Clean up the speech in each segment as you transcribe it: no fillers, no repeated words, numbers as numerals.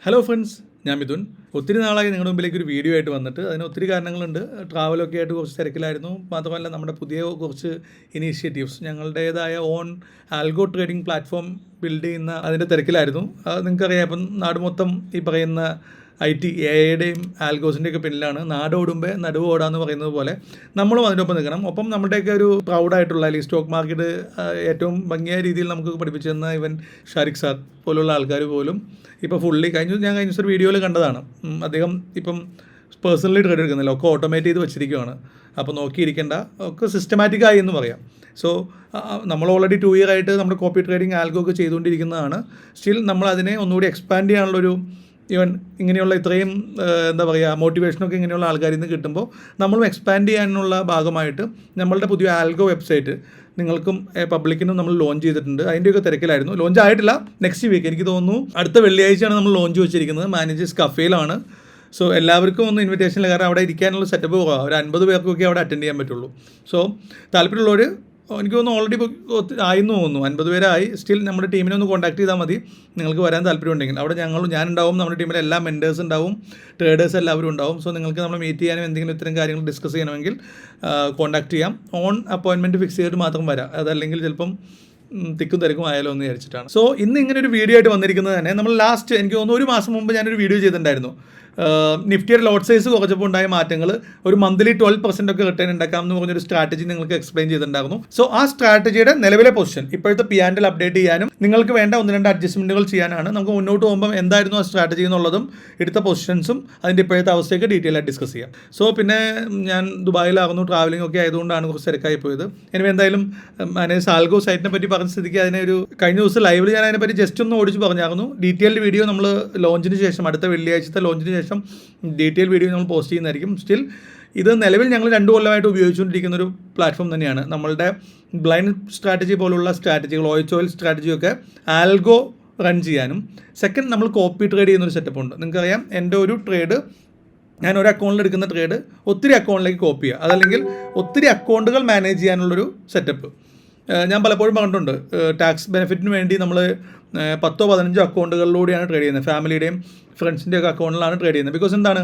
Hello friends, ഞാൻ മിഥുൻ. ഒത്തിരി നാളായി നിങ്ങളുടെ മുമ്പിലേക്ക് ഒരു വീഡിയോ ആയിട്ട് വന്നിട്ട്. അതിന് ഒത്തിരി കാരണങ്ങളുണ്ട്. ട്രാവലൊക്കെ ആയിട്ട് കുറച്ച് തിരക്കിലായിരുന്നു. മാത്രമല്ല നമ്മുടെ പുതിയ കുറച്ച് ഇനീഷ്യേറ്റീവ്സ്, ഞങ്ങളുടേതായ own algo trading platform build ചെയ്യുന്ന അതിൻ്റെ തിരക്കിലായിരുന്നു. നിങ്ങൾക്കറിയാം, ഇപ്പം നാട് മൊത്തം ഈ പറയുന്ന IT AIയുടെയും ആൽഗോസിൻ്റെയൊക്കെ പിന്നിലാണ്. നാടോടുമ്പോൾ നടുവ് ഓടാന്ന് പറയുന്നത് പോലെ നമ്മളും അതിനൊപ്പം നിൽക്കണം. ഒപ്പം നമ്മുടെയൊക്കെ ഒരു പ്രൗഡായിട്ടുള്ള, അല്ലെങ്കിൽ സ്റ്റോക്ക് മാർക്കറ്റ് ഏറ്റവും ഭംഗിയായ രീതിയിൽ നമുക്ക് പഠിപ്പിച്ചു തന്ന ഇവൻ ഷാരിഖ് സാദ് പോലുള്ള ആൾക്കാർ പോലും ഇപ്പോൾ ഫുള്ളി ഞാൻ കഴിഞ്ഞ ദിവസം ഒരു വീഡിയോയിൽ കണ്ടതാണ്. അദ്ദേഹം ഇപ്പം പേഴ്സണലി ട്രേഡ് എടുക്കുന്നില്ല, ഒക്കെ ഓട്ടോമേറ്റ് ചെയ്ത് വെച്ചിരിക്കുകയാണ്. അപ്പോൾ നോക്കിയിരിക്കേണ്ട, ഒക്കെ സിസ്റ്റമാറ്റിക്കായി എന്ന് പറയാം. സോ നമ്മൾ ഓൾറെഡി 2 year ആയിട്ട് നമ്മുടെ കോപ്പി ട്രേഡിങ് ആൽഗോ ഒക്കെ ചെയ്തുകൊണ്ടിരിക്കുന്നതാണ്. സ്റ്റിൽ നമ്മൾ അതിനെ ഒന്നുകൂടി എക്സ്പാൻഡ് ചെയ്യാനുള്ളൊരു ഈവൻ ഇങ്ങനെയുള്ള ഇത്രയും എന്താ പറയുക മോട്ടിവേഷനൊക്കെ ഇങ്ങനെയുള്ള ആൾക്കാരിൽ നിന്ന് കിട്ടുമ്പോൾ നമ്മളും എക്സ്പാൻഡ് ചെയ്യാനുള്ള ഭാഗമായിട്ട് നമ്മളുടെ പുതിയ ആൽഗോ വെബ്സൈറ്റ് നിങ്ങൾക്കും പബ്ലിക്കിനും നമ്മൾ ലോഞ്ച് ചെയ്തിട്ടുണ്ട്. അതിൻ്റെയൊക്കെ തിരക്കിലായിരുന്നു. ലോഞ്ച് ആയിട്ടില്ല, നെക്സ്റ്റ് വീക്ക് എനിക്ക് തോന്നുന്നു അടുത്ത വെള്ളിയാഴ്ചയാണ് നമ്മൾ ലോഞ്ച് വെച്ചിരിക്കുന്നത്. മാനേജേഴ്സ് കഫേയിലാണ്. സോ എല്ലാവർക്കും ഒന്ന് ഇൻവിറ്റേഷനില്ല, കാരണം അവിടെ ഇരിക്കാനുള്ള സെറ്റപ്പ് പോകാം. ഒരു 50 പേർക്കൊക്കെ അവിടെ അറ്റൻഡ് ചെയ്യാൻ പറ്റുള്ളൂ. സോ താല്പര്യമുള്ളവർ, എനിക്ക് തോന്നുന്നു ഓൾറെഡി ആയെന്ന് തോന്നുന്നു, 50 പേരായി. സ്റ്റിൽ നമ്മുടെ ടീമിനെ ഒന്ന് കോൺടാക്ട് ചെയ്താൽ മതി നിങ്ങൾക്ക് വരാൻ താല്പര്യമുണ്ടെങ്കിൽ. അവിടെ ഞാനുണ്ടാവും, നമ്മുടെ ടീമിലെ എല്ലാ മെൻറ്റേഴ്സ് ഉണ്ടാവും, ട്രേഡേഴ്സ് എല്ലാവരും ഉണ്ടാവും. സോ നിങ്ങൾക്ക് നമ്മൾ മീറ്റ് ചെയ്യാനും എന്തെങ്കിലും ഇത്തരം കാര്യങ്ങൾ ഡിസ്കസ് ചെയ്യണമെങ്കിൽ കോൺടാക്ട് ചെയ്യാം. ഓൺ അപ്പോയിൻമെൻറ്റ് ഫിക്സ് ചെയ്തിട്ട് മാത്രം വരാം. അതല്ലെങ്കിൽ ചിലപ്പം തിക്കും തിരക്കും ആയാലോ എന്ന് വിചാരിച്ചിട്ടാണ്. സോ ഇന്ന് ഇങ്ങനെ ഒരു വീഡിയോ ആയിട്ട് വന്നിരിക്കുന്നത് തന്നെ, നമ്മൾ ലാസ്റ്റ് എനിക്ക് തോന്നുന്നു 1 മാസം മുമ്പ് ഞാനൊരു വീഡിയോ ചെയ്തിട്ടുണ്ടായിരുന്നു. നിഫ്റ്റിയുടെ ലോട്ട് സൈസ് കുറച്ചപ്പോൾ ഉണ്ടായ മാറ്റങ്ങൾ, ഒരു മന്ത്ലി 12% ഒക്കെ റിട്ടേൺ ഉണ്ടാക്കാം എന്ന് പറഞ്ഞൊരു സ്ട്രാറ്റജി നിങ്ങൾക്ക് എക്സ്പ്ലെയിൻ ചെയ്തിട്ടുണ്ടായിരുന്നു. സോ ആ സ്ട്രാറ്റജിയുടെ നിലവിലെ പൊസിഷൻ, ഇപ്പോഴത്തെ P&L അപ്ഡേറ്റ് ചെയ്യാനും നിങ്ങൾക്ക് വേണ്ട 1-2 അഡ്ജസ്റ്റ്മെൻറ്റുകൾ ചെയ്യാനാണ്. നമുക്ക് മുന്നോട്ട് പോകുമ്പോൾ എന്തായിരുന്നു ആ സ്ട്രാറ്റജി എന്നുള്ളതും എടുത്ത പൊസിഷൻസും അതിൻ്റെ ഇപ്പോഴത്തെ അവസ്ഥയൊക്കെ ഡീറ്റെയിൽ ആയിട്ട് ഡിസ്കസ് ചെയ്യാം. സോ പിന്നെ ഞാൻ ദുബായിലാകുന്നു, ട്രാവലിംഗ് ഒക്കെ ആയതുകൊണ്ടാണ് കുറച്ച് തിരക്കായി പോയത്. ഇനി എന്തായാലും മാനേജ് ആൽഗോ സൈറ്റിനെ പറ്റി പറഞ്ഞ സ്ഥിതിക്ക് അതിനെ ഒരു കഴിഞ്ഞ ദിവസം ലൈവിൽ ഞാൻ അതിനെപ്പറ്റി ജസ്റ്റ് ഒന്ന് ഓടിച്ച് പറഞ്ഞായിരുന്നു. ഡീറ്റെയിൽഡ് വീഡിയോ നമ്മൾ ലോഞ്ചിന് ശേഷം, അടുത്ത വെള്ളിയാഴ്ചത്തെ ലോഞ്ചിന് ശേഷം ഡീറ്റെയിൽ വീഡിയോ നമ്മൾ പോസ്റ്റ് ചെയ്യുന്നതായിരിക്കും. സ്റ്റിൽ ഇത് നിലവിൽ ഞങ്ങൾ 2 കൊല്ലമായിട്ട് ഉപയോഗിച്ചുകൊണ്ടിരിക്കുന്ന ഒരു പ്ലാറ്റ്ഫോം തന്നെയാണ്. നമ്മളുടെ ബ്ലൈൻഡ് സ്ട്രാറ്റജി പോലുള്ള സ്ട്രാറ്റജികൾ, ഓയിൽ സ്ട്രാറ്റജിയൊക്കെ ആൽഗോ റൺ ചെയ്യാനും, സെക്കൻഡ് നമ്മൾ കോപ്പി ട്രേഡ് ചെയ്യുന്നൊരു സെറ്റപ്പ് ഉണ്ട്. നിങ്ങൾക്കറിയാം, എൻ്റെ ഒരു ട്രേഡ്, ഞാൻ ഒരു അക്കൗണ്ടിൽ എടുക്കുന്ന ട്രേഡ് ഒത്തിരി അക്കൗണ്ടിലേക്ക് കോപ്പി ചെയ്യുക, അതല്ലെങ്കിൽ ഒത്തിരി അക്കൗണ്ടുകൾ മാനേജ് ചെയ്യാനുള്ളൊരു സെറ്റപ്പ് ഞാൻ പലപ്പോഴും പറഞ്ഞിട്ടുണ്ട്. ടാക്സ് ബെനിഫിറ്റിന് വേണ്ടി നമ്മൾ 10-15 അക്കൗണ്ടുകളിലൂടെയാണ് ട്രേഡ് ചെയ്യുന്നത്. ഫാമിലിയുടെയും ഫ്രണ്ട്സിൻ്റെ ഒക്കെ അക്കൗണ്ടിലാണ് ട്രേഡ് ചെയ്യുന്നത്. ബിക്കോസ് എന്താണ്,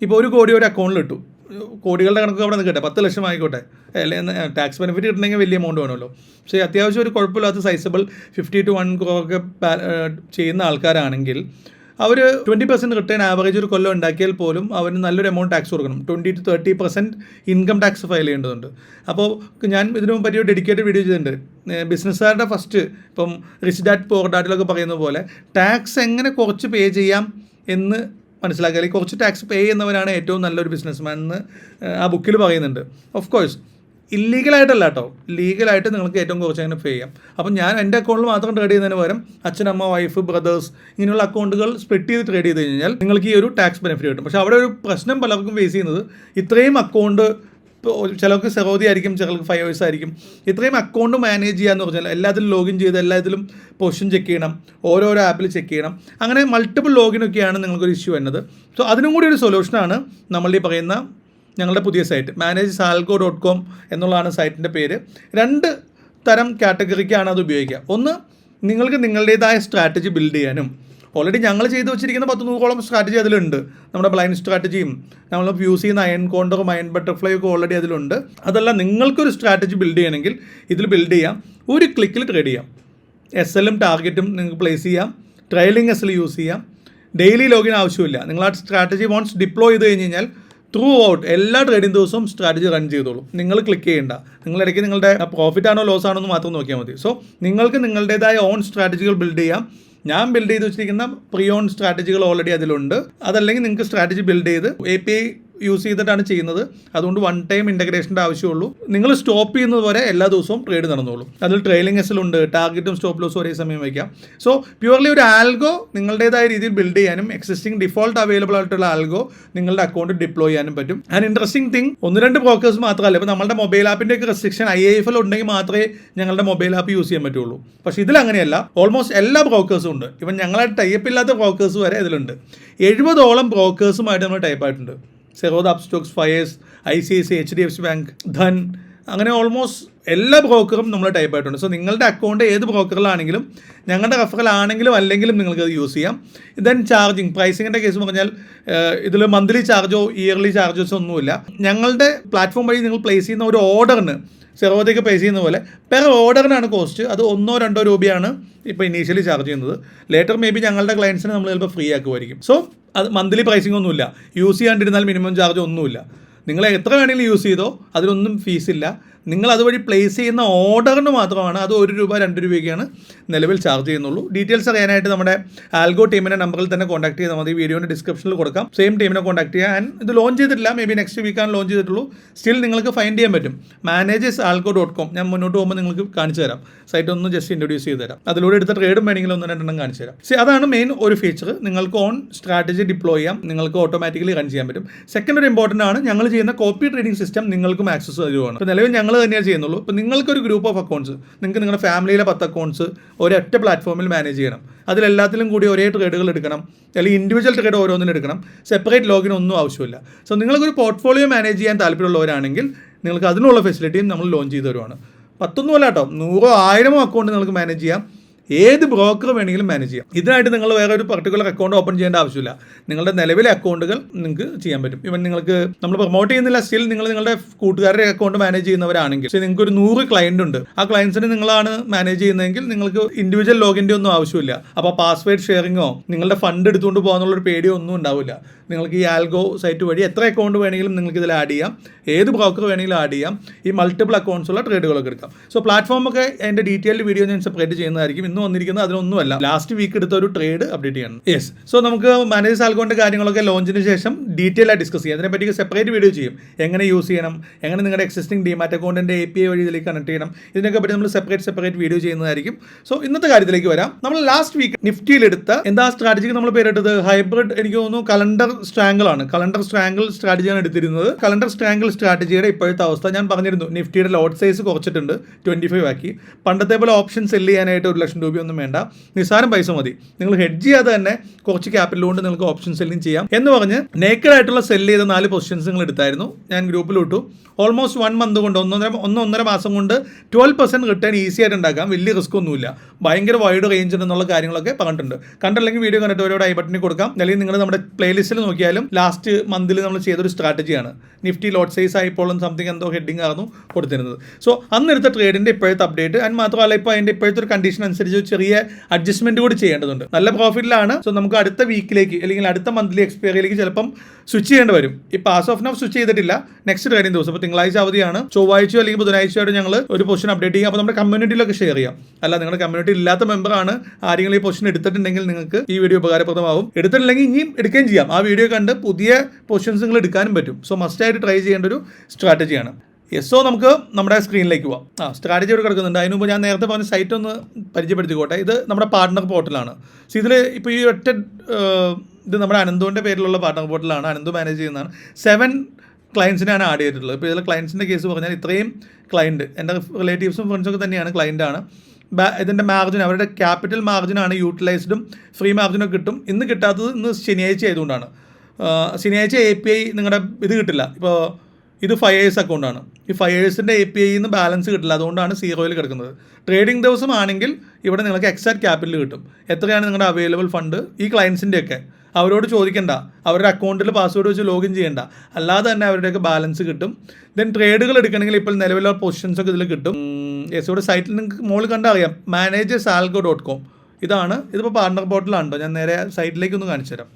ഇപ്പോൾ 1 കോടി ഒരു അക്കൗണ്ടിൽ ഇട്ടു, കോടികളുടെ കണക്ക് അവിടെ നിൽക്കട്ടെ, 10 ലക്ഷം ആയിക്കോട്ടെ, അല്ലെങ്കിൽ ടാക്സ് ബെനിഫിറ്റ് കിട്ടണമെങ്കിൽ വലിയ എമൗണ്ട് വേണമല്ലോ. പക്ഷേ അത്യാവശ്യം ഒരു കുഴപ്പമില്ലാത്ത സൈസബിൾ 50 to 1 crore ഒക്കെ ചെയ്യുന്ന ആൾക്കാരാണെങ്കിൽ അവർ 20% റിട്ടേൺ ആവറേജ് ഒരു കൊല്ലം ഉണ്ടാക്കിയാൽ പോലും അവന് നല്ലൊരു എമൗണ്ട് ടാക്സ് കൊടുക്കണം. 20 to 30% ഇൻകം ടാക്സ് ഫയൽ ചെയ്യേണ്ടതുണ്ട്. അപ്പോൾ ഞാൻ ഇതിനു പറ്റിയ ഒരു ഡെഡിക്കേറ്റഡ് വീഡിയോ ചെയ്തിട്ടുണ്ട്. ബിസിനസ്സുകാരുടെ ഫസ്റ്റ്, ഇപ്പം റിച്ച് ഡാഡ് പോർ ഡാഡിലൊക്കെ പറയുന്ന പോലെ ടാക്സ് എങ്ങനെ കുറച്ച് പേ ചെയ്യാം എന്ന് മനസ്സിലാക്കുക, അല്ലെങ്കിൽ കുറച്ച് ടാക്സ് പേ ചെയ്യുന്നവരാണ് ഏറ്റവും നല്ലൊരു ബിസിനസ്മാൻ എന്ന് ആ ബുക്കിൽ പറയുന്നുണ്ട്. ഓഫ് കോഴ്സ് ഇല്ലീഗലായിട്ടല്ല കേട്ടോ, ലീഗലായിട്ട് നിങ്ങൾക്ക് ഏറ്റവും കുറച്ച് അങ്ങനെ പേ ചെയ്യാം. അപ്പം ഞാൻ എൻ്റെ അക്കൗണ്ടിൽ മാത്രം ട്രേഡ് ചെയ്യുന്നതിന് പകരം അച്ഛൻ, അമ്മ, വൈഫ്, ബ്രദേഴ്സ് ഇങ്ങനെയുള്ള അക്കൗണ്ടുകൾ സ്പ്ലിറ്റ് ചെയ്ത് ട്രേഡ് ചെയ്ത് കഴിഞ്ഞാൽ നിങ്ങൾക്ക് ഈ ഒരു ടാക്സ് ബെനിഫിറ്റ് കിട്ടും. പക്ഷേ അവിടെ ഒരു പ്രശ്നം പലർക്കും ഫേസ് ചെയ്യുന്നത്, ഇത്രയും അക്കൗണ്ട്, ഇപ്പോൾ ചിലർക്ക് സെറോദി ആയിരിക്കും, ചിലർക്ക് ഫൈവേഴ്സ് ആയിരിക്കും, ഇത്രയും അക്കൗണ്ട് മാനേജ് ചെയ്യാന്ന് പറഞ്ഞാൽ എല്ലാത്തിലും ലോഗിൻ ചെയ്ത് എല്ലാത്തിലും പൊസിഷൻ ചെക്ക് ചെയ്യണം, ഓരോരോ ആപ്പിൽ ചെക്ക് ചെയ്യണം, അങ്ങനെ മൾട്ടിപ്പിൾ ലോഗിനൊക്കെയാണ് നിങ്ങൾക്കൊരു ഇഷ്യൂ വരുന്നത്. സോ അതിനും കൂടി ഒരു സൊല്യൂഷനാണ് നമ്മളുടെ ഈ പറയുന്ന ഞങ്ങളുടെ പുതിയ സൈറ്റ് managesalgo.com എന്നുള്ളതാണ് സൈറ്റിൻ്റെ പേര്. 2 തരം കാറ്റഗറിക്കാണ് അത് ഉപയോഗിക്കുക. ഒന്ന്, നിങ്ങൾക്ക് നിങ്ങളുടേതായ സ്ട്രാറ്റജി ബിൽഡ് ചെയ്യാനും, ഓൾറെഡി ഞങ്ങൾ ചെയ്ത് വെച്ചിരിക്കുന്ന 10-100ഓളം സ്ട്രാറ്റജി അതിലുണ്ട്. നമ്മുടെ ബ്ലൈൻഡ് സ്ട്രാറ്റജിയും നമ്മൾ യൂസ് ചെയ്യുന്ന അയൺ കോണ്ടറും അയൺ ബട്ടർഫ്ലൈ ഒക്കെ ഓൾറെഡി അതിലുണ്ട്. അതല്ല, നിങ്ങൾക്കൊരു സ്ട്രാറ്റജി ബിൽഡ് ചെയ്യണമെങ്കിൽ ഇതിൽ ബിൽഡ് ചെയ്യാം. ഒരു ക്ലിക്കിൽ ട്രേഡ് ചെയ്യാം. SLും ടാർഗറ്റും നിങ്ങൾക്ക് പ്ലേസ് ചെയ്യാം. ട്രailing SL യൂസ് ചെയ്യാം. ഡെയിലി ലോഗിൻ ആവശ്യമില്ല. നിങ്ങൾ ആ സ്ട്രാറ്റജി വൺസ് ഡിപ്ലോയ് ചെയ്ത് കഴിഞ്ഞ് കഴിഞ്ഞാൽ ത്രൂ ഔട്ട് എല്ലാ ട്രേഡിംഗ് ദിവസവും സ്ട്രാറ്റജി റൺ ചെയ്തോളൂ. നിങ്ങൾ ക്ലിക്ക് ചെയ്യേണ്ട. നിങ്ങളിടയ്ക്ക് നിങ്ങളുടെ പ്രോഫിറ്റ് ആണോ ലോസ് ആണോ എന്ന് മാത്രം നോക്കിയാൽ മതി. സോ നിങ്ങൾക്ക് നിങ്ങളുടേതായ ഓൺ സ്ട്രാറ്റജികൾ ബിൽഡ് ചെയ്യാം. ഞാൻ ബിൽഡ് ചെയ്ത് വെച്ചിരിക്കുന്ന പ്രീ ഓൺ സ്ട്രാറ്റജികൾ ഓൾറെഡി അതിലുണ്ട്. അതല്ലെങ്കിൽ നിങ്ങൾക്ക് സ്ട്രാറ്റജി ബിൽഡ് ചെയ്ത് API യൂസ് ചെയ്തിട്ടാണ് ചെയ്യുന്നത്. അതുകൊണ്ട് 1 ടൈം ഇൻ്റഗ്രേഷൻ്റെ ആവശ്യമുള്ളൂ. നിങ്ങൾ സ്റ്റോപ്പ് ചെയ്യുന്നത് വരെ എല്ലാ ദിവസവും ട്രേഡ് നടന്നോളൂ. അതിൽ ട്രെയിലിംഗ് SLുണ്ട്, ടാർഗറ്റും സ്റ്റോപ്പ് ലോസും ഒരേ സമയം വയ്ക്കാം. സോ പ്യുവർലി ഒരു ആൽഗോ നിങ്ങളുടേതായ രീതിയിൽ ബിൽഡ് ചെയ്യാനും, എക്സിസ്റ്റിംഗ് ഡിഫോൾട്ട് അവൈലബിൾ ആയിട്ടുള്ള ആൽഗോ നിങ്ങളുടെ അക്കൗണ്ട് ഡിപ്ലോയ് ചെയ്യാനും പറ്റും. ആൻഡ് ഇൻട്രസ്റ്റിംഗ് തിങ്, 1-2 ബ്രോക്കേഴ്സ് മാത്രമല്ല, ഇപ്പോൾ നമ്മുടെ മൊബൈൽ ആപ്പിൻ്റെ ഒക്കെ റെസ്ട്രിക്ഷൻ IIFL ഉണ്ടെങ്കിൽ മാത്രമേ ഞങ്ങളുടെ മൊബൈൽ ആപ്പ് യൂസ് ചെയ്യാൻ പറ്റുള്ളൂ. പക്ഷേ ഇതിലങ്ങനെയല്ല, ഓൾമോസ്റ്റ് എല്ലാ ബ്രോക്കേഴ്സും ഉണ്ട്. ഇവൻ ഞങ്ങളായിട്ട് ടൈപ്പ് ഇല്ലാത്ത ബ്രോക്കേഴ്സ് വരെ ഇതിലുണ്ട്. 70ഓളം ബ്രോക്കേഴ്സുമായിട്ട് നമ്മൾ ടൈപ്പ് ആയിട്ടുണ്ട്. Zerodha, Upstox, fires, ICICI, HDFC bank, Dhan, അങ്ങനെ ഓൾമോസ്റ്റ് എല്ലാ ബ്രോക്കറും നമ്മൾ ടൈപ്പ് ആയിട്ടുണ്ട്. സോ നിങ്ങളുടെ അക്കൗണ്ട് ഏത് ബ്രോക്കറിലാണെങ്കിലും ഞങ്ങളുടെ റെഫറൽ ആണെങ്കിലും അല്ലെങ്കിലും നിങ്ങൾക്ക് അത് യൂസ് ചെയ്യാം. ദെൻ ചാർജിങ് പ്രൈസിങ്ങിൻ്റെ കേസ് പറഞ്ഞാൽ ഇതിൽ മന്ത്ലി ചാർജോ ഇയർലി ചാർജസോ ഒന്നുമില്ല. ഞങ്ങളുടെ പ്ലാറ്റ്ഫോം വഴി നിങ്ങൾ പ്ലേസ് ചെയ്യുന്ന ഒരു ഓർഡറിന് സെർവോത്തേക്ക് പേ ചെയ്യുന്ന പോലെ പെർ ഓർഡറിനാണ് കോസ്റ്റ്. അത് 1-2 രൂപയാണ് ഇപ്പോൾ ഇനീഷ്യലി ചാർജ് ചെയ്യുന്നത്. ലേറ്റർ മേ ബി ഞങ്ങളുടെ ക്ലയൻസിന് നമ്മൾ ചിലപ്പോൾ ഫ്രീ ആക്കുമായിരിക്കും. സോ അത് മന്ത്ലി പ്രൈസിംഗ് ഒന്നുമില്ല. യൂസ് ചെയ്യാണ്ടിരുന്നാൽ മിനിമം ചാർജ് ഒന്നുമില്ല. നിങ്ങൾ എത്ര വേണമെങ്കിലും യൂസ് ചെയ്തോ, അതിനൊന്നും ഫീസില്ല. നിങ്ങൾ അതുവഴി പ്ലേസ് ചെയ്യുന്ന ഓർഡറിന് മാത്രമാണ് അത് 1 രൂപ 2 രൂപയ്ക്കാണ് നിലവിൽ ചാർജ് ചെയ്യുന്നുള്ളൂ. ഡീറ്റെയിൽസ് അറിയാനായിട്ട് നമ്മുടെ ആൽഗോ ടീമിൻ്റെ നമ്പറിൽ തന്നെ കോൺടാക്ട് ചെയ്താൽ മതി. വീഡിയോയുടെ ഡിസ്ക്രിപ്ഷനിൽ കൊടുക്കാം. സെയിം ടീമിനെ കോൺടാക്ട് ചെയ്യുക. ആൻഡ് ഇത് ലോഞ്ച് ചെയ്തിട്ടില്ല, മേ ബി നെക്സ്റ്റ് വീക്കാണ് ലോഞ്ച് ചെയ്തിട്ടുള്ളൂ. സ്റ്റിൽ നിങ്ങൾക്ക് ഫൈൻഡ് ചെയ്യാൻ പറ്റും. managers.algo.com. ഞാൻ മുന്നോട്ട് പോകുമ്പോൾ നിങ്ങൾക്ക് കാണിച്ചു തരാം. സൈറ്റ് ഒന്ന് ജസ്റ്റ് ഇൻട്രൊഡ്യൂസ് ചെയ്ത് തരാം. അതിലൂടെ എടുത്ത ട്രേഡും വേണമെങ്കിൽ 1-2 കാണിച്ചു തരാം. അതാണ് മെയിൻ ഒരു ഫീച്ചർ. നിങ്ങൾക്ക് ഓൺ സ്ട്രാറ്റജി ഡിപ്ലോയ് ചെയ്യാം. നിങ്ങൾക്ക് ഓട്ടോമാറ്റിക്കലി റൺ ചെയ്യാൻ പറ്റും. സെക്കൻഡ് ഒരു ഇമ്പോർട്ടൻ്റ് ആണ്, ഞങ്ങൾ ചെയ്യുന്ന കോപ്പി ട്രേഡിംഗ് സിസ്റ്റം നിങ്ങൾക്കും ആക്സസ് തരുവാണ്. ഇപ്പോൾ നിലവിൽ ഞങ്ങൾ തന്നെയാണ് ചെയ്യുന്നുള്ളൂ. ഇപ്പോൾ നിങ്ങൾക്കൊരു ഗ്രൂപ്പ് ഓഫ് അക്കൗണ്ട്സ്, നിങ്ങൾക്ക് നിങ്ങളുടെ ഫാമിലിയിലെ 10 അക്കൗണ്ട്സ് ഒരൊറ്റ പ്ലാറ്റ്ഫോമിൽ മാനേജ് ചെയ്യണം. അതിലെല്ലാത്തിലും കൂടി ഒരേ ട്രേഡുകൾ എടുക്കണം, അല്ലെങ്കിൽ ഇൻഡിവിജ്വൽ ട്രേഡ് ഓരോന്നിനും എടുക്കണം. സെപ്പറേറ്റ് ലോഗിൻ ഒന്നും ആവശ്യമില്ല. സോ നിങ്ങൾക്കൊരു പോർട്ട്ഫോളിയോ മാനേജ് ചെയ്യാൻ താല്പര്യമുള്ളവരാണെങ്കിൽ നിങ്ങൾക്ക് അതിനുള്ള ഫെസിലിറ്റിയും നമ്മൾ ലോഞ്ച് ചെയ്ത് തരുവാണ്. 10 അല്ല കേട്ടോ, 100-1000 അക്കൗണ്ട് നിങ്ങൾക്ക് മാനേജ് ചെയ്യാം. ഏത് ബ്രോക്കർ വേണമെങ്കിലും മാനേജ് ചെയ്യാം. ഇതിനായിട്ട് നിങ്ങൾ വേറെ ഒരു പർട്ടിക്കുലർ അക്കൗണ്ട് ഓപ്പൺ ചെയ്യേണ്ട ആവശ്യമില്ല. നിങ്ങളുടെ നിലവിലെ അക്കൗണ്ടുകൾ നിങ്ങൾക്ക് ചെയ്യാൻ പറ്റും. ഇവൻ നിങ്ങൾക്ക് നമ്മൾ പ്രൊമോട്ട് ചെയ്യുന്നില്ല, സ്റ്റിൽ നിങ്ങൾ നിങ്ങളുടെ കൂട്ടുകാരുടെ അക്കൗണ്ട് മാനേജ് ചെയ്യുന്നവരാണെങ്കിൽ, പക്ഷേ നിങ്ങൾക്ക് ഒരു 100 ക്ലയൻറ്റ് ഉണ്ട്, ആ ക്ലയൻസിന് നിങ്ങളാണ് മാനേജ് ചെയ്യുന്നതെങ്കിൽ നിങ്ങൾക്ക് ഇൻഡിവിജ്വൽ ലോഗിൻ്റെ ഒന്നും ആവശ്യമില്ല. അപ്പോൾ പാസ്വേഡ് ഷെയറിങ്ങോ നിങ്ങളുടെ ഫണ്ട് എടുത്തുകൊണ്ട് പോകാനുള്ളൊരു പേടിയോ ഒന്നും ഉണ്ടാവില്ല. നിങ്ങൾക്ക് ഈ ആൽഗോ സൈറ്റ് വഴി എത്ര അക്കൗണ്ട് വേണമെങ്കിലും നിങ്ങൾക്ക് ഇതിൽ ആഡ് ചെയ്യാം. ഏത് ബ്രോക്കർ വേണമെങ്കിലും ആഡ് ചെയ്യാം. ഈ മൾട്ടിപ്പിൾ അക്കൗണ്ട്സ് ഉള്ള ട്രേഡുകളൊക്കെ എടുക്കാം. സോ പ്ലാറ്റ്ഫോമൊക്കെ അതിൻ്റെ ഡീറ്റെയിൽഡ് വീഡിയോ ഞാൻ സെപ്പറേറ്റ് ചെയ്യുന്നതായിരിക്കും. ഇന്ന് വന്നിരിക്കുന്നത് അതിനൊന്നുമല്ല, ലാസ്റ്റ് വീക്ക് എടുത്ത ഒരു ട്രേഡ് അപ്ഡേറ്റ് ചെയ്യണം. യെസ്, സോ നമുക്ക് മാനേജേഴ്സ് ആൽഗോൻ്റെ കാര്യങ്ങളൊക്കെ ലോഞ്ചിന് ശേഷം ഡീറ്റെയിൽ ആയി ഡിസ്കസ് ചെയ്യാം. അതിനെപ്പറ്റി സെപ്പറേറ്റ് വീഡിയോ ചെയ്യും. എങ്ങനെ യൂസ് ചെയ്യണം, എങ്ങനെ നിങ്ങളുടെ എക്സിസ്റ്റിംഗ് ഡിമാറ്റ് അക്കൗണ്ടിൻ്റെ API വഴി ഇതിലേക്ക് കണക്ട് ചെയ്യണം, ഇതിനൊക്കെ പറ്റി നമ്മൾ സെപ്പറേറ്റ് വീഡിയോ ചെയ്യുന്നതായിരിക്കും. സോ ഇന്നത്തെ കാര്യത്തിലേക്ക് വരാം. നമ്മൾ ലാസ്റ്റ് വീക്ക് നിഫ്റ്റിയിലെടുത്ത എന്താ സ്ട്രാറ്റജിക്ക് നമ്മൾ പേരിട്ടത് ഹൈബ്രിഡ്, എനിക്ക് തോന്നുന്നു കലണ്ടർ സ്ട്രാങ്കിൾ ആണ്. കലണ്ടർ സ്ട്രാങ്കിൾ സ്ട്രാറ്റജിയാണ് എടുത്തിരുന്നത്. കലണ്ടർ സ്ട്രാങ്കിൾ സ്ട്രാറ്റജിയുടെ ഇപ്പോഴത്തെ അവസ്ഥ ഞാൻ പറഞ്ഞിരുന്നു. നിഫ്റ്റിയുടെ ലോട്ട് സൈസ് കുറച്ചിട്ടുണ്ട്, 25 ആക്കി. പണ്ടത്തെ പോലെ ഓപ്ഷൻ സെല്ല് ചെയ്യാനായിട്ട് 1 ലക്ഷം രൂപയൊന്നും വേണ്ട, നിസ്സാരം പൈസ മതി. നിങ്ങൾ ഹെഡ്ജ് ചെയ്യാതെ തന്നെ കുറച്ച് ക്യാപിറ്റൽ കൊണ്ട് നിങ്ങൾക്ക് ഓപ്ഷൻ സെല്ലിംഗ് ചെയ്യാം എന്ന് പറഞ്ഞ് നേക്കഡ് ആയിട്ടുള്ള സെല്ല് ചെയ്ത 4 പൊസിഷൻസ് നിങ്ങൾ എടുത്തായിരുന്നു. ഞാൻ ഗ്രൂപ്പിൽ ഇട്ടു. ഓൾമോസ്റ്റ് 1 മന്ത് കൊണ്ട് 1.5 മാസം കൊണ്ട് 12% റിട്ടേൺ ഈസി ആയിട്ട് ഉണ്ടാക്കാം. വലിയ റിസ്ക് ഒന്നുമില്ല. ഭയങ്കര വൈഡ് റേഞ്ച് ഉണ്ടെന്നുള്ള കാര്യങ്ങളൊക്കെ പറഞ്ഞിട്ടുണ്ട്. കണ്ടല്ലെങ്കിൽ വീഡിയോ കണ്ടിട്ട് ഓരോ ഐ ബട്ടണിൽ കൊടുക്കാം. അല്ലെങ്കിൽ നിങ്ങൾ നമ്മുടെ പ്ലേലിസ്റ്റിൽ നോക്കിയാലും ലാസ്റ്റ് മന്തിൽ നമ്മൾ ചെയ്തൊരു സ്ട്രാറ്റജിയാണ്. നിഫ്റ്റി ലോട്ട് സൈസ് ആയിപ്പോഴും സംതിങ് എന്തോ ഹെഡിങ് ആയിരുന്നു കൊടുത്തിരുന്നത്. സോ അന്നെടുത്ത ട്രേഡിൻ്റെ ഇപ്പോഴത്തെ അപ്ഡേറ്റ് ആൻഡ് മാത്രമല്ല ഇപ്പോൾ അതിൻ്റെ ഇപ്പോഴത്തെ ഒരു കണ്ടീഷൻ അനുസരിച്ച് ചെറിയ അഡ്ജസ്റ്റ്മെൻറ്റ് കൂടി ചെയ്യേണ്ടതുണ്ട്. നല്ല പ്രോഫിറ്റിലാണ്. സോ നമുക്ക് അടുത്ത വീക്കിലേക്ക് അല്ലെങ്കിൽ അടുത്ത മന്ത്ലി എക്സ്പയറിയിലേക്ക് ചിലപ്പം സ്വിച്ച് ചെയ്യേണ്ടി വരും. ഇപ്പോൾ ആസ് ഓഫ് നൗ സ്വിച്ച് ചെയ്തിട്ടില്ല. നെക്സ്റ്റ് ട്രേഡിംഗ് ദിവസം ഇപ്പോൾ തിങ്കളാഴ്ച അവധിയാണ്. ചൊവ്വാഴ്ചയോ അല്ലെങ്കിൽ ബുധനാഴ്ചയോടെ ഞങ്ങൾ ഒരു പൊസിഷൻ അപ്ഡേറ്റ് ചെയ്യാം. അപ്പോൾ നമ്മുടെ കമ്മ്യൂണിറ്റിയിലൊക്കെ ഷെയർ ചെയ്യാം. അല്ല നിങ്ങളുടെ കമ്മ്യൂണിറ്റി ഇല്ലാത്ത മെമ്പറാണ് ആരെങ്കിലും ഈ പൊസിഷൻ എടുത്തിട്ടുണ്ടെങ്കിൽ നിങ്ങൾക്ക് ഈ വീഡിയോ ഉപകാരപ്രദമാവും. എടുത്തിട്ടില്ലെങ്കിൽ ഇനിയും എടുക്കുകയും ചെയ്യാം. ആ വീഡിയോ കണ്ട് പുതിയ പൊസിഷൻസ് നിങ്ങൾ എടുക്കാനും പറ്റും. സോ മസ്റ്റായിട്ട് ട്രൈ ചെയ്യേണ്ട ഒരു സ്ട്രാറ്റജിയാണ്. സോ നമുക്ക് നമ്മുടെ സ്ക്രീനിലേക്ക് പോവാം. സ്ട്രാറ്റജി ഇവിടെ കിടക്കുന്നുണ്ട്. അതിന് മുമ്പ് ഞാൻ നേരത്തെ പറഞ്ഞ സൈറ്റ് ഒന്ന് പരിചയപ്പെടുത്തിക്കോട്ടെ. ഇത് നമ്മുടെ പാർട്ട്ണർ പോർട്ടലാണ്. സോ ഇതിൽ ഇപ്പോൾ ഈ ഒറ്റ ഇത് നമ്മുടെ അനന്തുവിൻ്റെ പേരിലുള്ള പാർട്ട്ണർ പോർട്ടലാണ്. അനന്തു മാനേജ് ചെയ്യുന്നതാണ്. 7 ക്ലയൻസിനാണ് ആഡ് ചെയ്തിട്ടുള്ളത്. ഇപ്പോൾ ഇതിലെ ക്ലയൻസിൻ്റെ കേസ് പറഞ്ഞാൽ ഇത്രയും ക്ലയൻറ്റ് എൻ്റെ റിലേറ്റീവ്സും ഫ്രണ്ട്സൊക്കെ തന്നെയാണ് ക്ലയൻറ്റാണ്. ഇതിൻ്റെ മാർജിൻ അവരുടെ ക്യാപിറ്റൽ മാർജിനാണ് യൂട്ടിലൈസ്ഡും ഫ്രീ മാർജിനൊക്കെ കിട്ടും. ഇന്ന് കിട്ടാത്തത് ഇന്ന് ശനിയാഴ്ച ആയതുകൊണ്ടാണ്. ശനിയാഴ്ച API നിങ്ങളുടെ ഇത് കിട്ടില്ല. ഇപ്പോൾ ഇത് 5 years അക്കൗണ്ടാണ്. ഈ 5 yearsൻ്റെ API നിന്ന് ബാലൻസ് കിട്ടില്ല. അതുകൊണ്ടാണ് 0യിൽ കിടക്കുന്നത്. ട്രേഡിംഗ് ദിവസം ആണെങ്കിൽ ഇവിടെ നിങ്ങൾക്ക് എക്സാക്ട് ക്യാപിറ്റൽ കിട്ടും. എത്രയാണ് നിങ്ങളുടെ അവൈലബിൾ ഫണ്ട്. ഈ ക്ലയൻസിൻ്റെയൊക്കെ അവരോട് ചോദിക്കേണ്ട, അവരുടെ അക്കൗണ്ടിൽ പാസ്വേഡ് വെച്ച് ലോഗിൻ ചെയ്യേണ്ട, അല്ലാതെ തന്നെ അവരുടെയൊക്കെ ബാലൻസ് കിട്ടും. ദെൻ ട്രേഡുകൾ എടുക്കണമെങ്കിൽ ഇപ്പോൾ നിലവിലുള്ള പൊസിഷൻസ് ഒക്കെ ഇതിൽ കിട്ടും. ഇവിടെ സൈറ്റിൽ നിങ്ങൾക്ക് മുകളിൽ കണ്ടാൽ അറിയാം, managers.algo.com. ഇതിപ്പോൾ പാർട്ണർ പോർട്ടലാണോ. ഞാൻ നേരെ സൈറ്റിലേക്കൊന്ന് കാണിച്ചു തരാം.